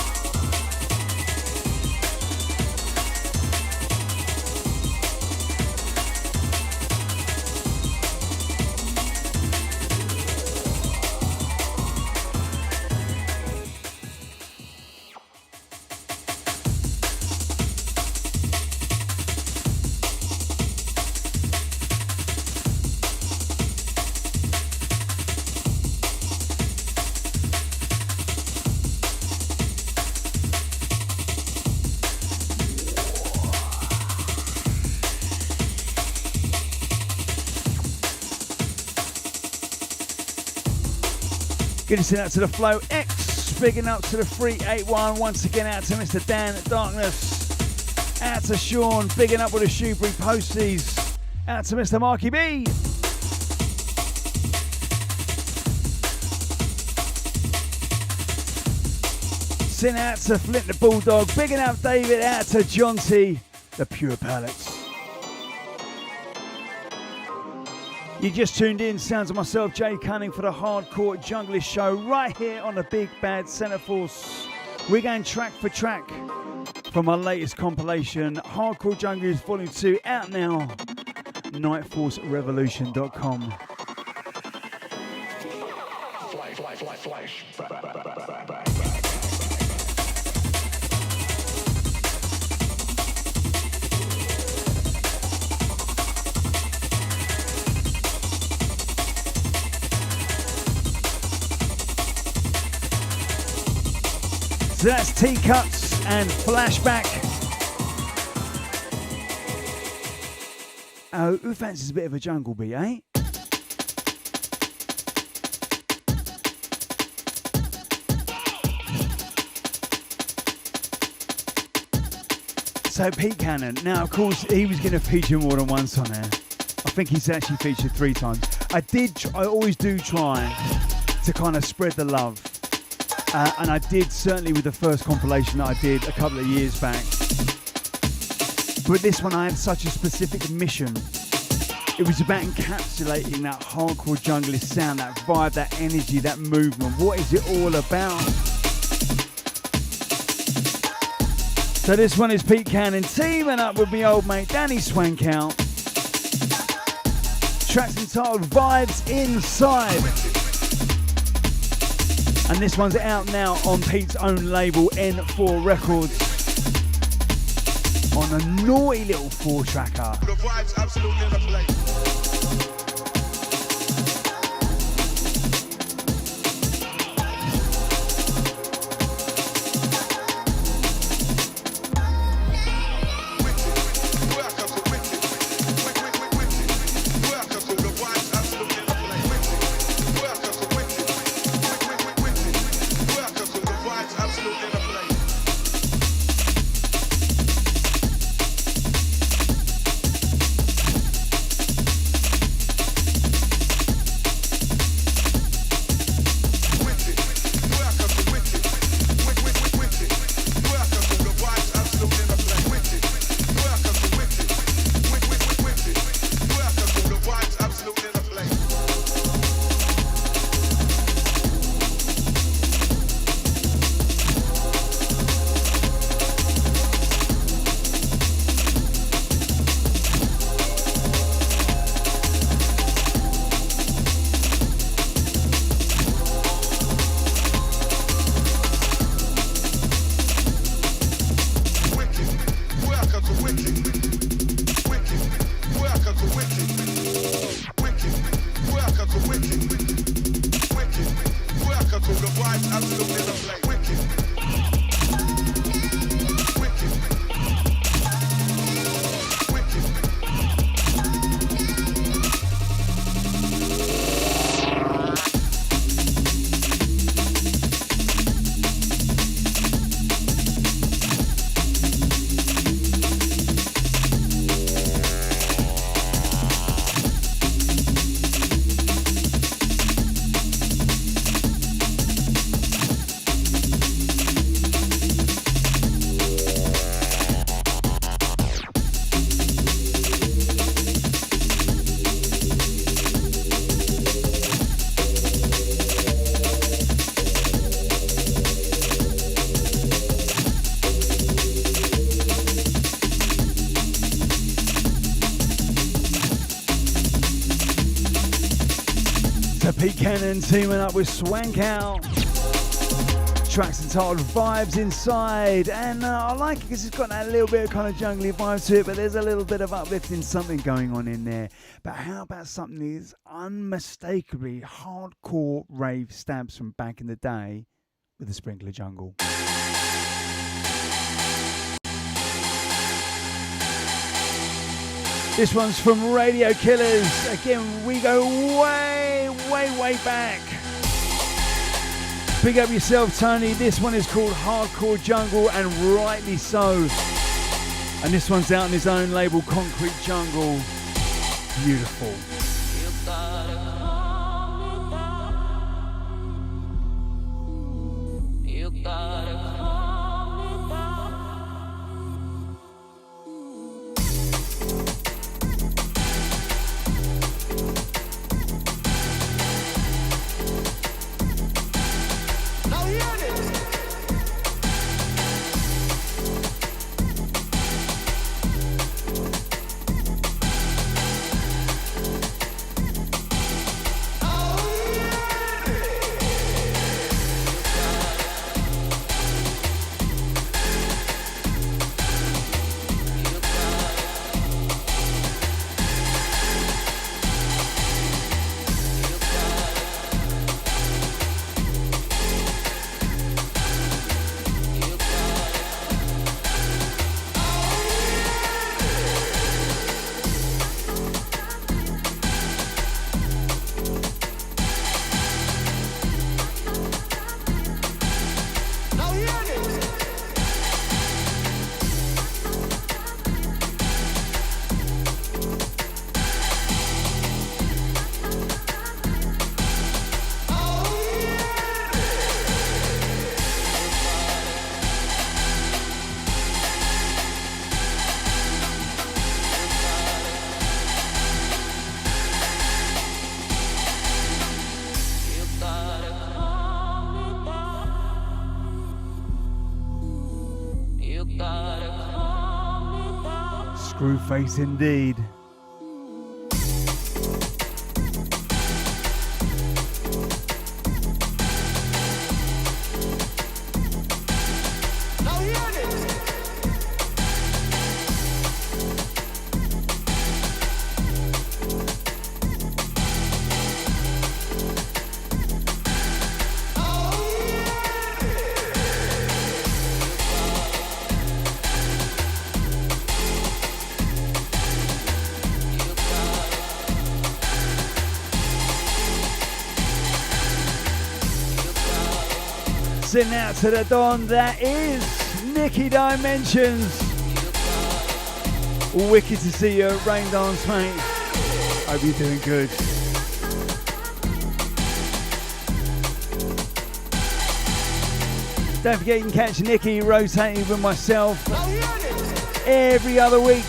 Getting sent out to the Flow X, bigging up to the 381, once again out to Mr. Dan at Darkness, out to Sean, bigging up with the Shoebury Posties, out to Mr. Marky B. Sent out to Flint the Bulldog, bigging up David, out to John T, the Pure Palettes. You just tuned in, sounds of myself, Jay Cunning, for the Hardcore Junglist show right here on the Big Bad Centre Force. We're going track for track from my latest compilation, Hardcore Junglist Volume 2, out now, nightforcerevolution.com. Flash. So that's T-Cuts and Flashback. Oh, who fancies a bit of a jungle beat, eh? So Pete Cannon. Now, of course, he was going to feature more than once on there. I think he's actually featured 3 times. I always do try to kind of spread the love. And I did certainly with the first compilation that I did a couple of years back. But this one I had such a specific mission. It was about encapsulating that hardcore junglist sound, that vibe, that energy, that movement. What is it all about? So this one is Pete Cannon teaming up with my old mate Danny Swankout. Track's entitled Vibes Inside. And this one's out now on Pete's own label, N4 Records. On a naughty little 4-tracker. The vibe's absolutely in the place. Pete Cannon teaming up with Swankout. Track's entitled Vibes Inside, and I like it because it's got that little bit of kind of jungly vibe to it, but there's a little bit of uplifting something going on in there. But how about something that is unmistakably hardcore rave stabs from back in the day with the Sprinkler Jungle? This one's from Radio Killers. Again, we go way back. Big up yourself, Tony. This one is called Hardcore Jungle, and rightly so. And this one's out on his own label, Concrete Jungle. Beautiful. Screwface indeed. Sitting out to the Don, that is Nicky Dimensions. Wicked to see you at Rain Dance, mate. Hope you're doing good. Don't forget you can catch Nicky rotating with myself every other week.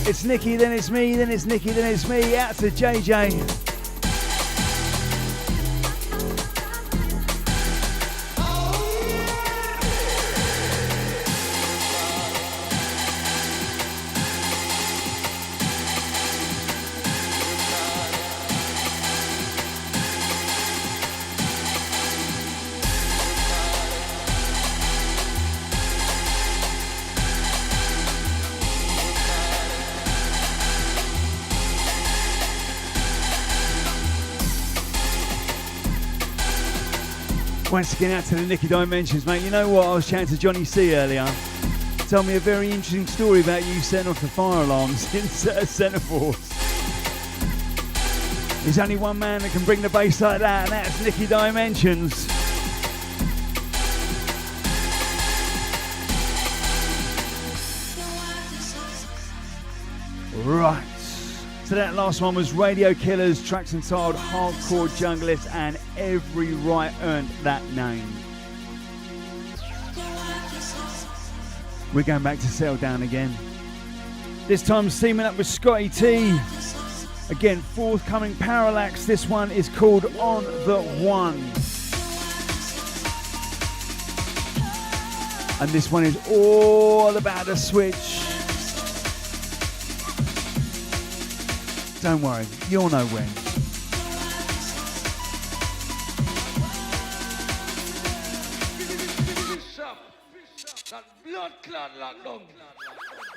It's Nicky, then it's me, then it's Nicky, then it's me. Out to JJ. Once again, out to the Nicky Dimensions, mate. You know what? I was chatting to Johnny C earlier. Told me a very interesting story about you setting off the fire alarms in Centreforce. There's only one man that can bring the bass like that, and that's Nicky Dimensions. Right. So that last one was Radio Killers, tracks entitled Hardcore Junglist, and Every Right earned that name. We're going back to Settle Down again. This time teaming up with Scotty T. Again, forthcoming Parallax. This one is called On the One. And this one is all about the switch. Don't worry, you'll know when. That blood clot lockdown.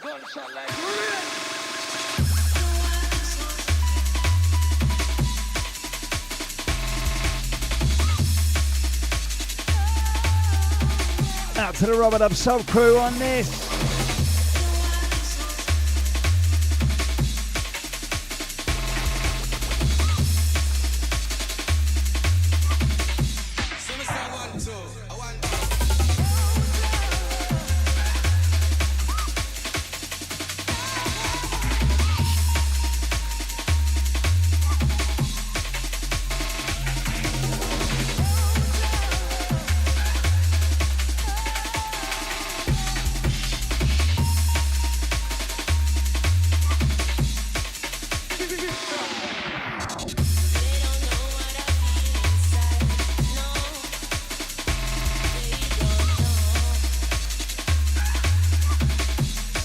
Gunshot like Out to the Robert Up Sub crew on this.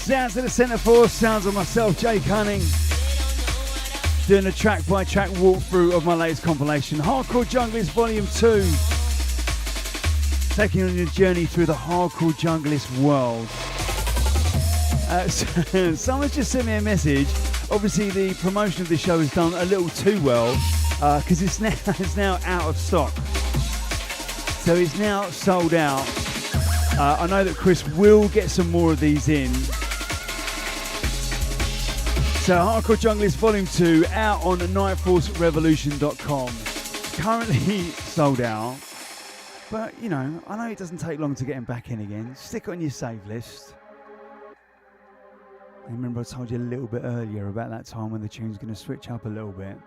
Sounds of the Centreforce, sounds of myself, Jay Cunning, doing a track by track walkthrough of my latest compilation, Hardcore Junglist Volume 2. Taking you on your journey through the Hardcore Junglist world. Someone's just sent me a message. Obviously the promotion of the show has done a little too well because it's now out of stock. So it's now sold out. I know that Chris will get some more of these in. So Hardcore Junglist Volume 2 out on nightforcerevolution.com. Currently sold out. But, you know, I know it doesn't take long to get him back in again. Stick it on your save list. And remember I told you a little bit earlier about that time when the tune's going to switch up a little bit.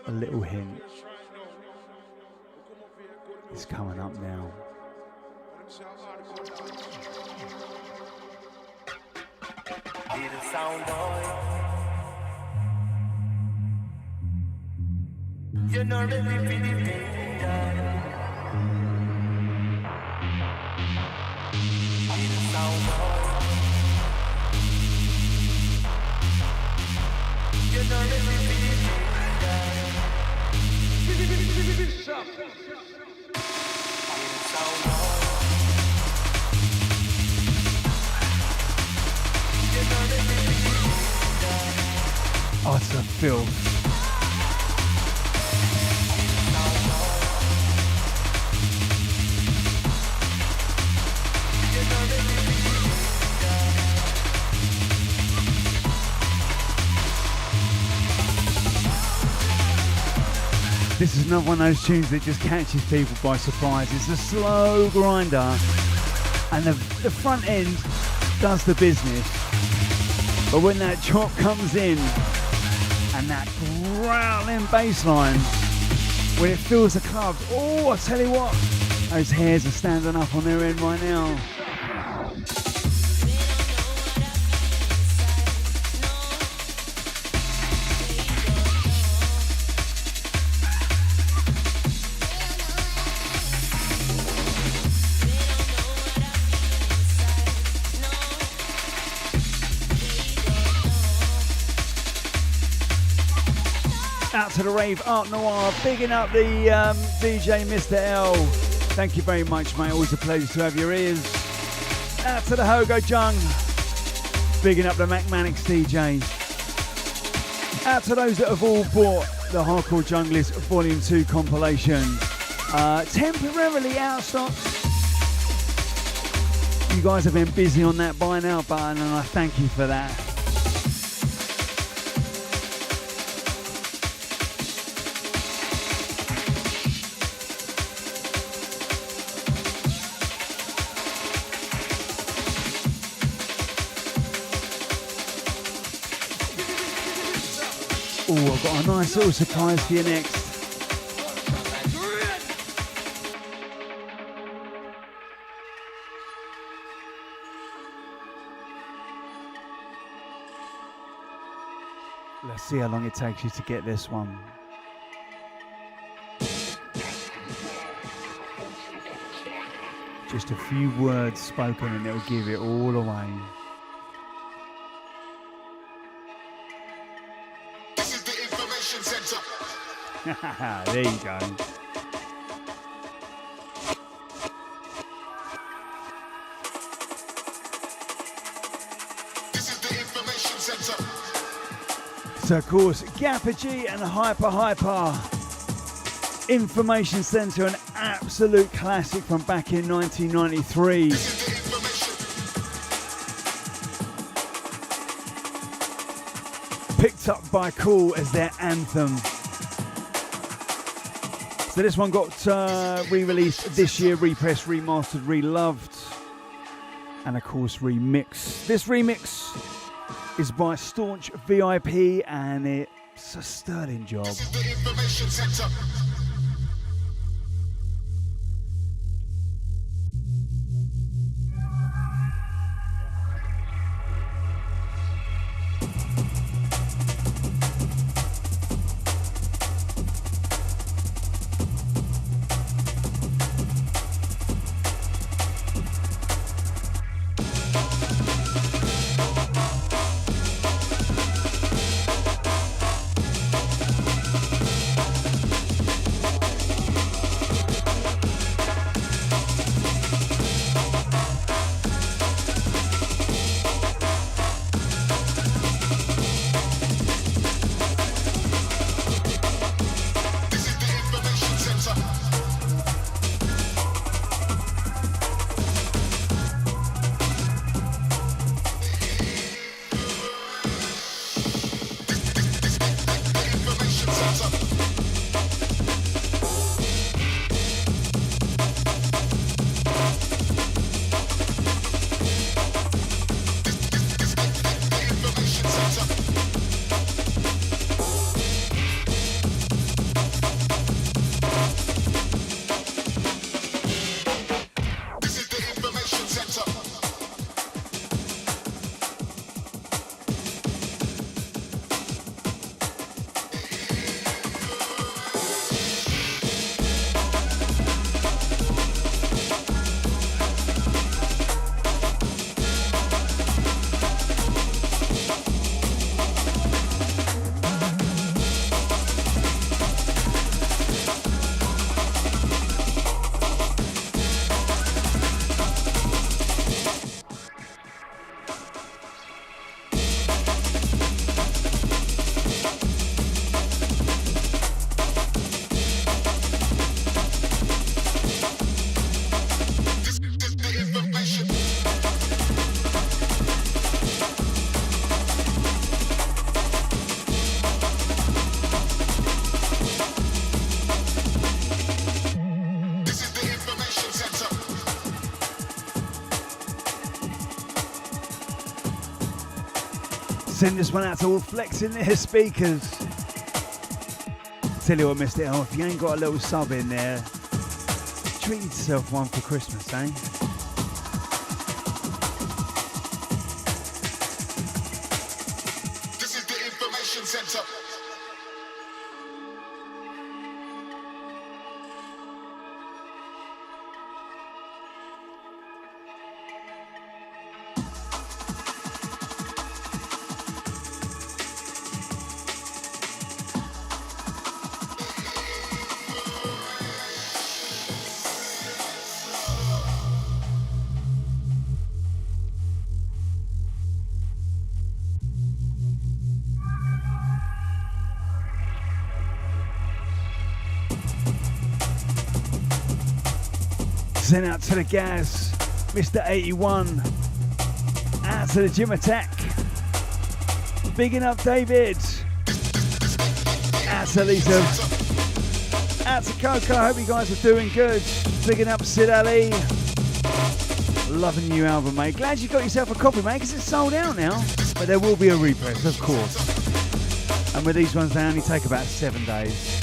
A little hint. It's coming up now. you're not ready for the danger. Feel the sound boy. Utter filth. This is another one of those tunes that just catches people by surprise. It's a slow grinder, and the front end does the business. But when that drop comes in, and that growling bass line, when it fills the club, oh, I tell you what, those hairs are standing up on their end right now. Out to the rave Art Noir, bigging up the DJ Mr. L. Thank you very much, mate. Always a pleasure to have your ears. Out to the Hogo Jung, bigging up the Mac Manix DJ. Out to those that have all bought the Hardcore Junglist Volume 2 compilation. Temporarily out of stock. You guys have been busy on that buy now button, and I thank you for that. Oh, I've got a nice little surprise for you next. Let's see how long it takes you to get this one. Just a few words spoken and it'll give it all away. There you go. This is the information center. So of course, Gapper G and Hyper Information Center, an absolute classic from back in 1993. Picked up by Cool as their anthem. So this one got re-released this year, repressed, remastered, reloved, and of course remixed. This remix is by Staunch VIP and it's a sterling job. This is the information center. Send this one out to all flexing their speakers. Tell you what, Mr. L, if you ain't got a little sub in there, treat yourself one for Christmas, eh? This is the information center. Send out to the gas, Mr. 81. Out to the gym attack. Bigging up David. Out to Lisa. Out to Coco. Hope you guys are doing good. Bigging up Sid Ali. Loving the new album, mate. Glad you got yourself a copy, mate, because it's sold out now. But there will be a repress, of course. And with these ones, they only take about 7 days.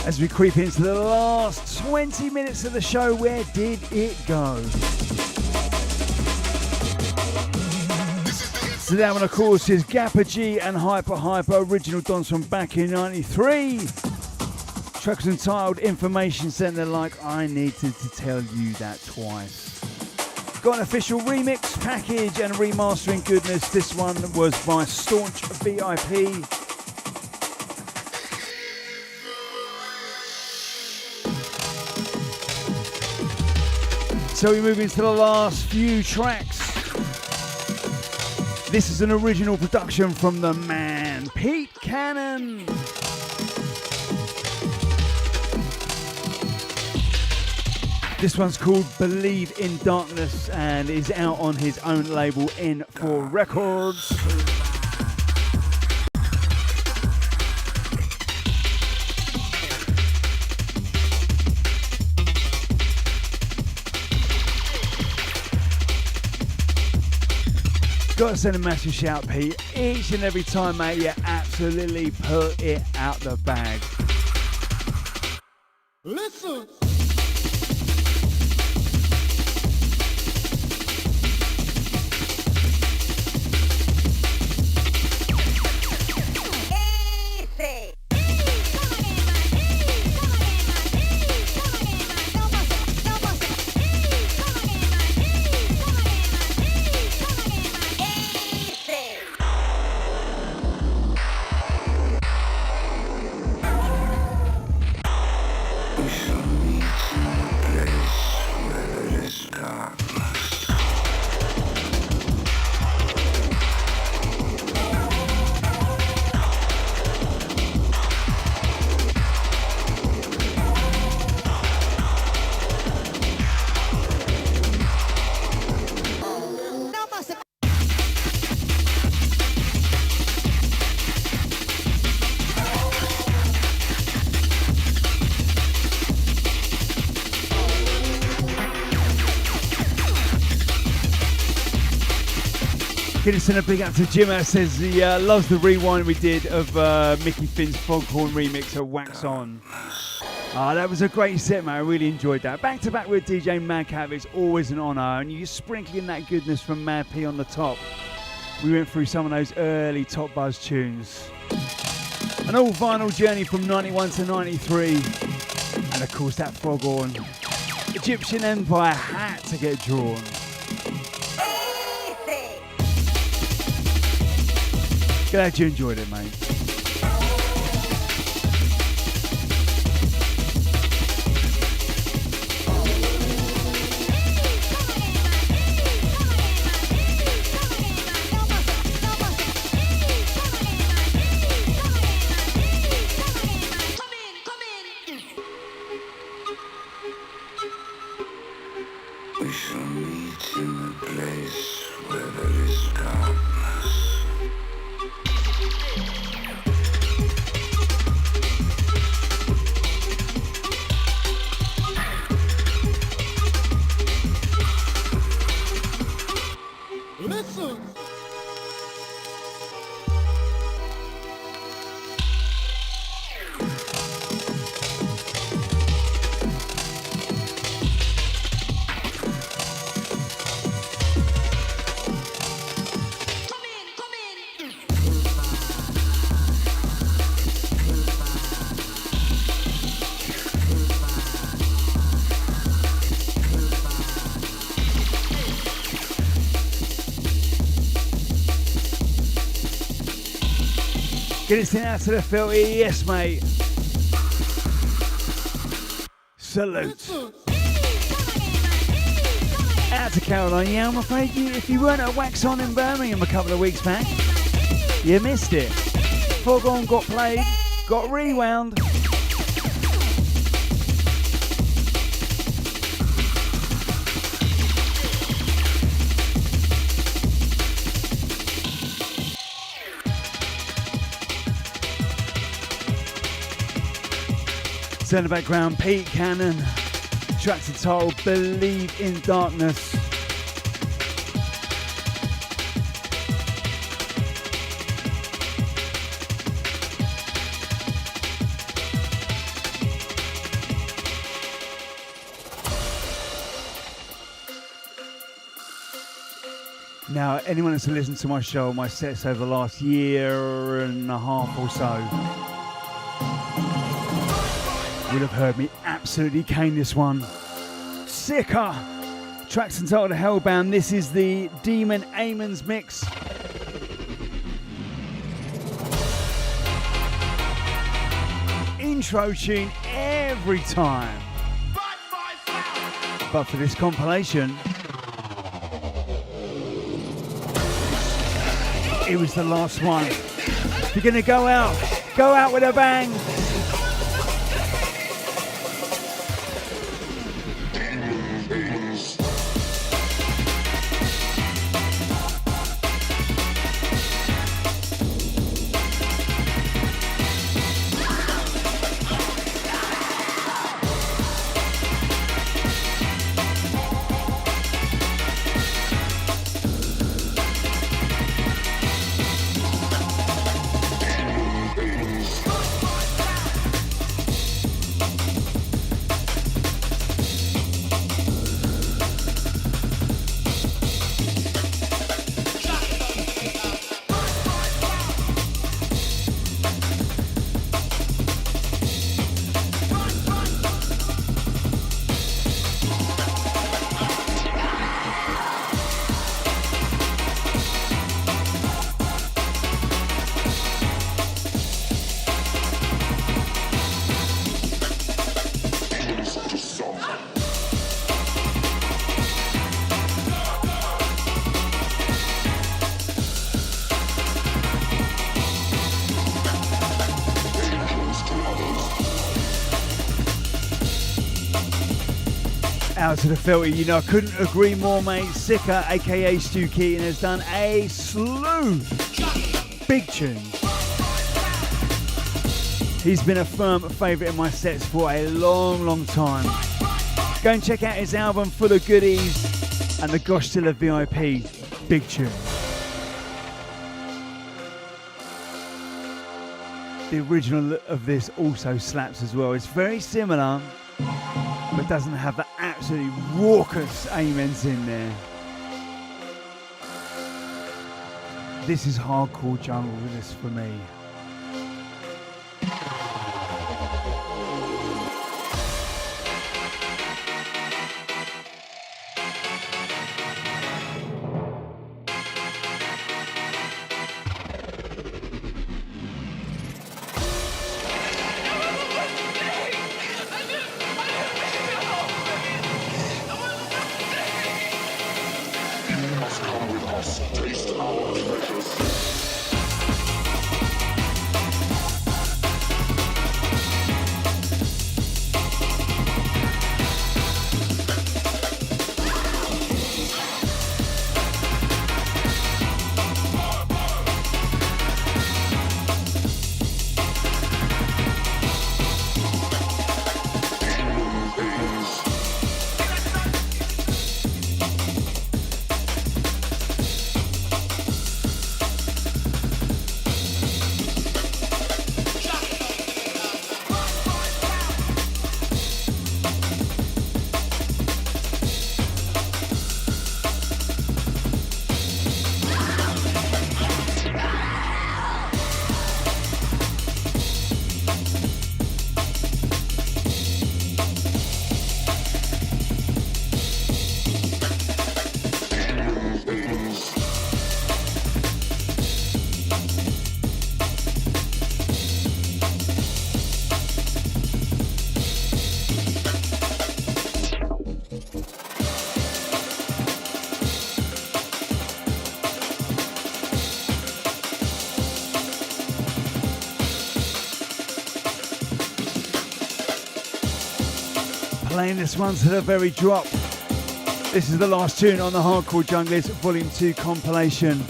As we creep into the last 20 minutes of the show, where did it go? So that one, of course, is Gapper G and Hyper original dons from back in '93. Track was entitled Information Center, like I needed to tell you that twice. Got an official remix package and remastering goodness. This one was by Staunch VIP. So we move into the last few tracks. This is an original production from the man, Pete Cannon. This one's called Believe in Darkness and is out on his own label N4 Records. Gotta send a massive shout, Pete. Each and every time, mate, you absolutely put it out the bag. Listen. Gonna send a big up to Jimmer, says he loves the rewind we did of Mickey Finn's Foghorn remix of Wax On. That was a great set, man. I really enjoyed that. Back to back with DJ Madcap is always an honour, and you sprinkling that goodness from Mad P on the top. We went through some of those early Top Buzz tunes. An all vinyl journey from 91 to 93, and of course that Foghorn Egyptian Empire had to get drawn. Glad you enjoyed it, mate. shall meet in the place where there is darkness. Listen. Get it sent out to the filthy, yes mate. Salute. Out to Caroline. Yeah, I'm afraid if you weren't at Wax On in Birmingham a couple of weeks back, you missed it. Foregone got played, got rewound. In the background, Pete Cannon, track's entitled Believe in Darkness. Now, anyone that's listened to my show, my sets over the last year and a half or so, would have heard me absolutely cane this one. Sicker! Tracks entitled Hellbound. This is the Demon Amon's mix. Intro tune every time. But for this compilation, it was the last one. If you're gonna go out with a bang. Out to the filthy, you know, I couldn't agree more, mate. Sicker, aka Stu Keaton, has done a slew big tunes. He's been a firm favourite in my sets for a long time. Go and check out his album full of goodies and the Gosh Tiller VIP big tune. The original of this also slaps as well. It's very similar, but doesn't have the absolutely raucous amens in there. This is hardcore jungle with this for me. Playing this one to the very drop. This is the last tune on the Hardcore Junglist Volume 2 compilation.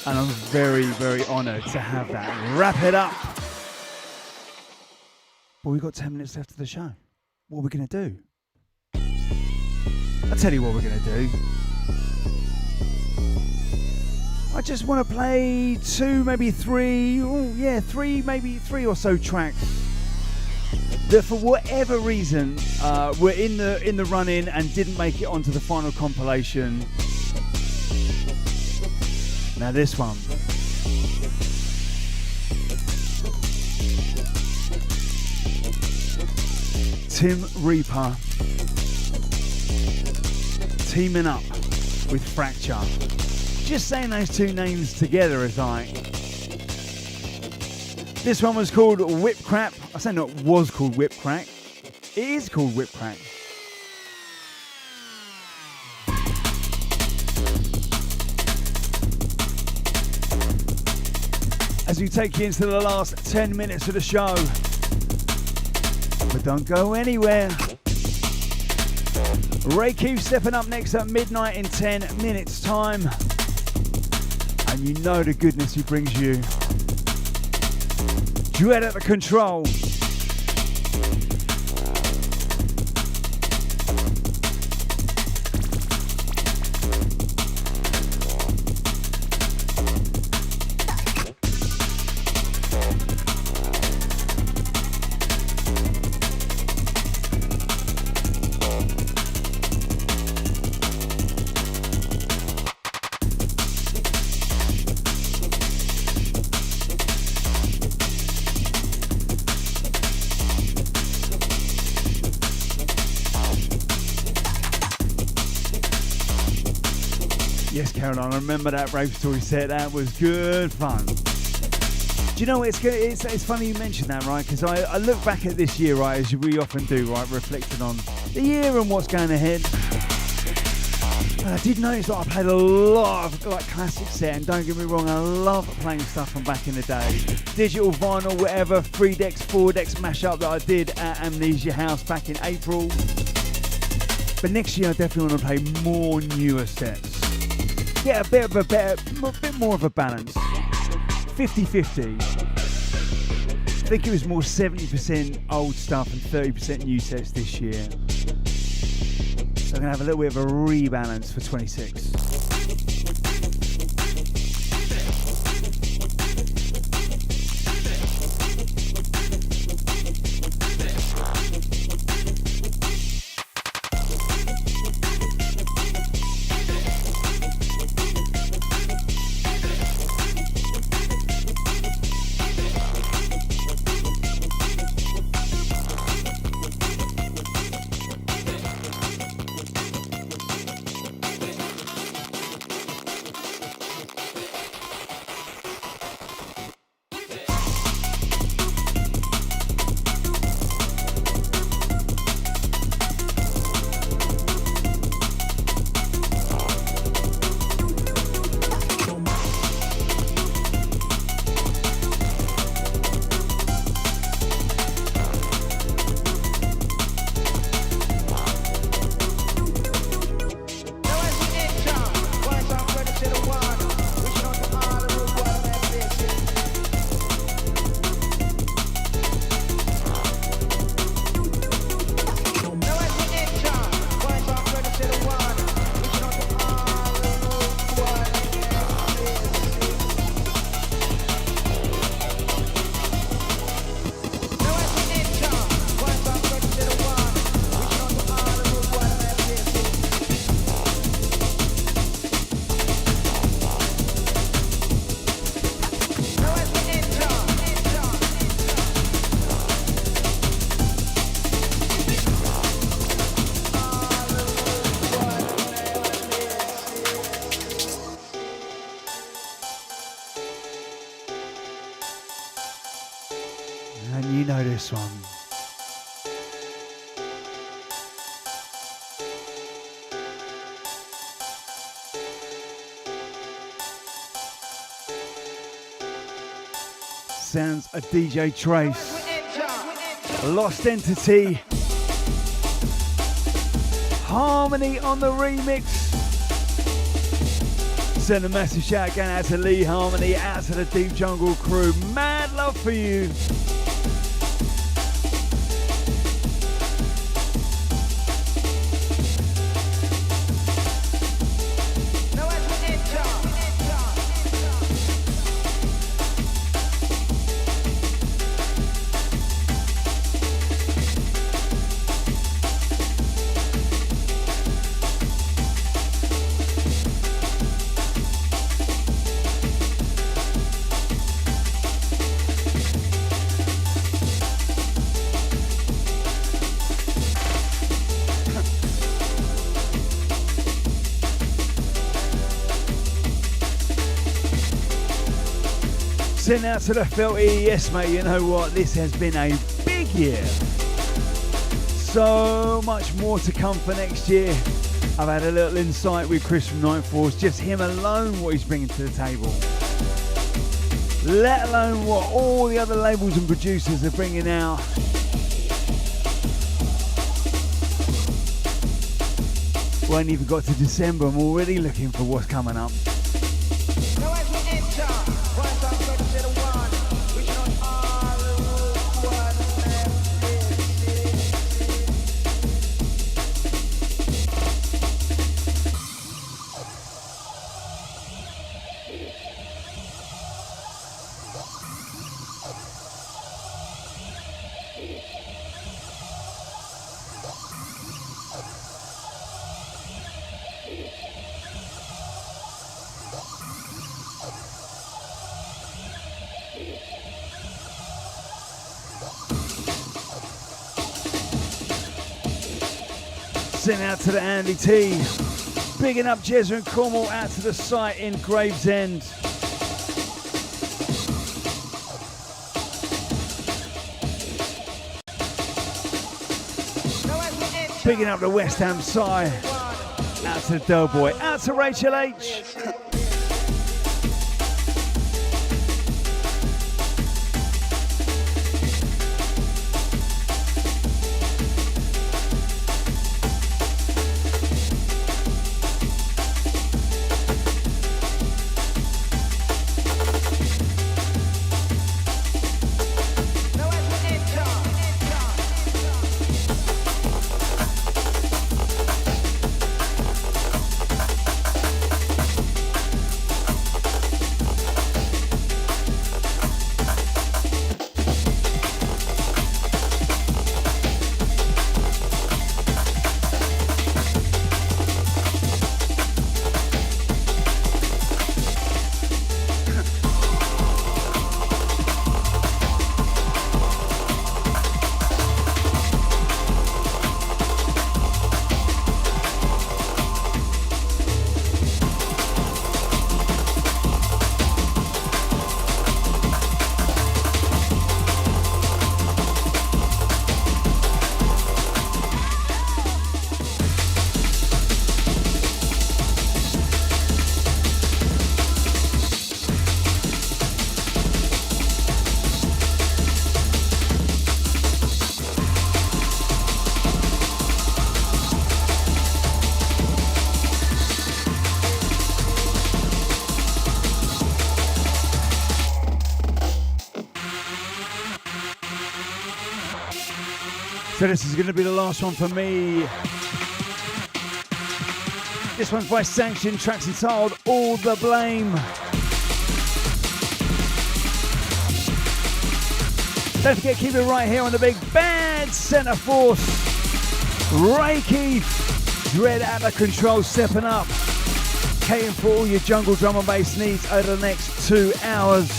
And I'm very, very honoured to have that. Wrap it up. But we've got 10 minutes left of the show. What are we going to do? I'll tell you what we're going to do. I just want to play maybe three or so tracks that for whatever reason were in the run-in and didn't make it onto the final compilation. Now this one. Tim Reaper teaming up with Fracture. Just saying those two names together is like. This one was called Whip Crap. I say not was called Whip Crack. It is called Whip Crack. As we take you into the last 10 minutes of the show. But don't go anywhere. Ray Q stepping up next at midnight in 10 minutes time. And you know the goodness he brings you. Dread at the control. Caroline, I remember that rave story set. That was good fun. Do you know what? It's funny you mentioned that, right? Because I look back at this year, right, as we often do, right, reflecting on the year and what's going ahead. And I did notice that I played a lot of like classic set, and don't get me wrong, I love playing stuff from back in the day. Digital vinyl, whatever, 3 decks, 4 decks mashup that I did at Amnesia House back in April. But next year I definitely want to play more newer sets. Get a bit more of a balance. 50-50. I think it was more 70% old stuff and 30% new sets this year. So I'm going to have a little bit of a rebalance for 26. This one. Sounds a DJ Trace. Lost Entity. Harmony on the remix. Send a massive shout again out to Lee Harmony, out to the Deep Jungle crew. Mad love for you. Send out to the Felty, yes mate, you know what, this has been a big year. So much more to come for next year. I've had a little insight with Chris from Night Force, just him alone, what he's bringing to the table. Let alone what all the other labels and producers are bringing out. We ain't even got to December, I'm already looking for what's coming up. Send out to the Andy T. Bigging up Jezza and Cornwall out to the site in Gravesend. Bigging up the West Ham side. Out to the Doughboy. Out to Rachel H. So this is going to be the last one for me. This one's by Sanction, tracks entitled All the Blame. Don't forget, keep it right here on the big bad Centre Force. Ray Keith, Dread out of control, stepping up. Catering for all your jungle drum and bass needs over the next 2 hours.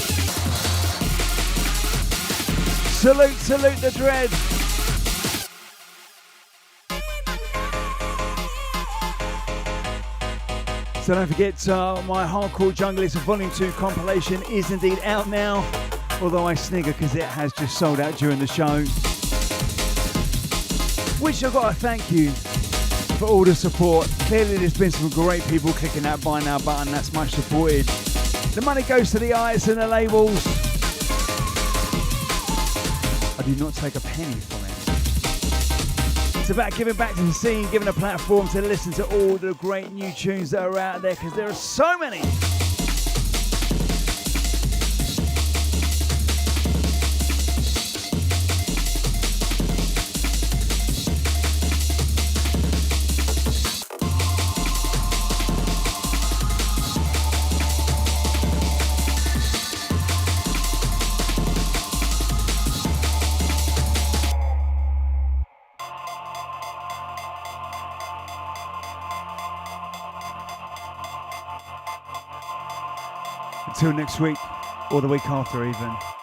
Salute, salute the Dread. So don't forget, my Hardcore Junglist Volume 2 compilation is indeed out now, although I snigger because it has just sold out during the show. Which I've got to thank you for all the support. Clearly there's been some great people clicking that buy now button, that's much supported. The money goes to the artists and the labels. I do not take a penny from it. It's about giving back to the scene, giving a platform to listen to all the great new tunes that are out there, because there are so many. Until next week, or the week after even.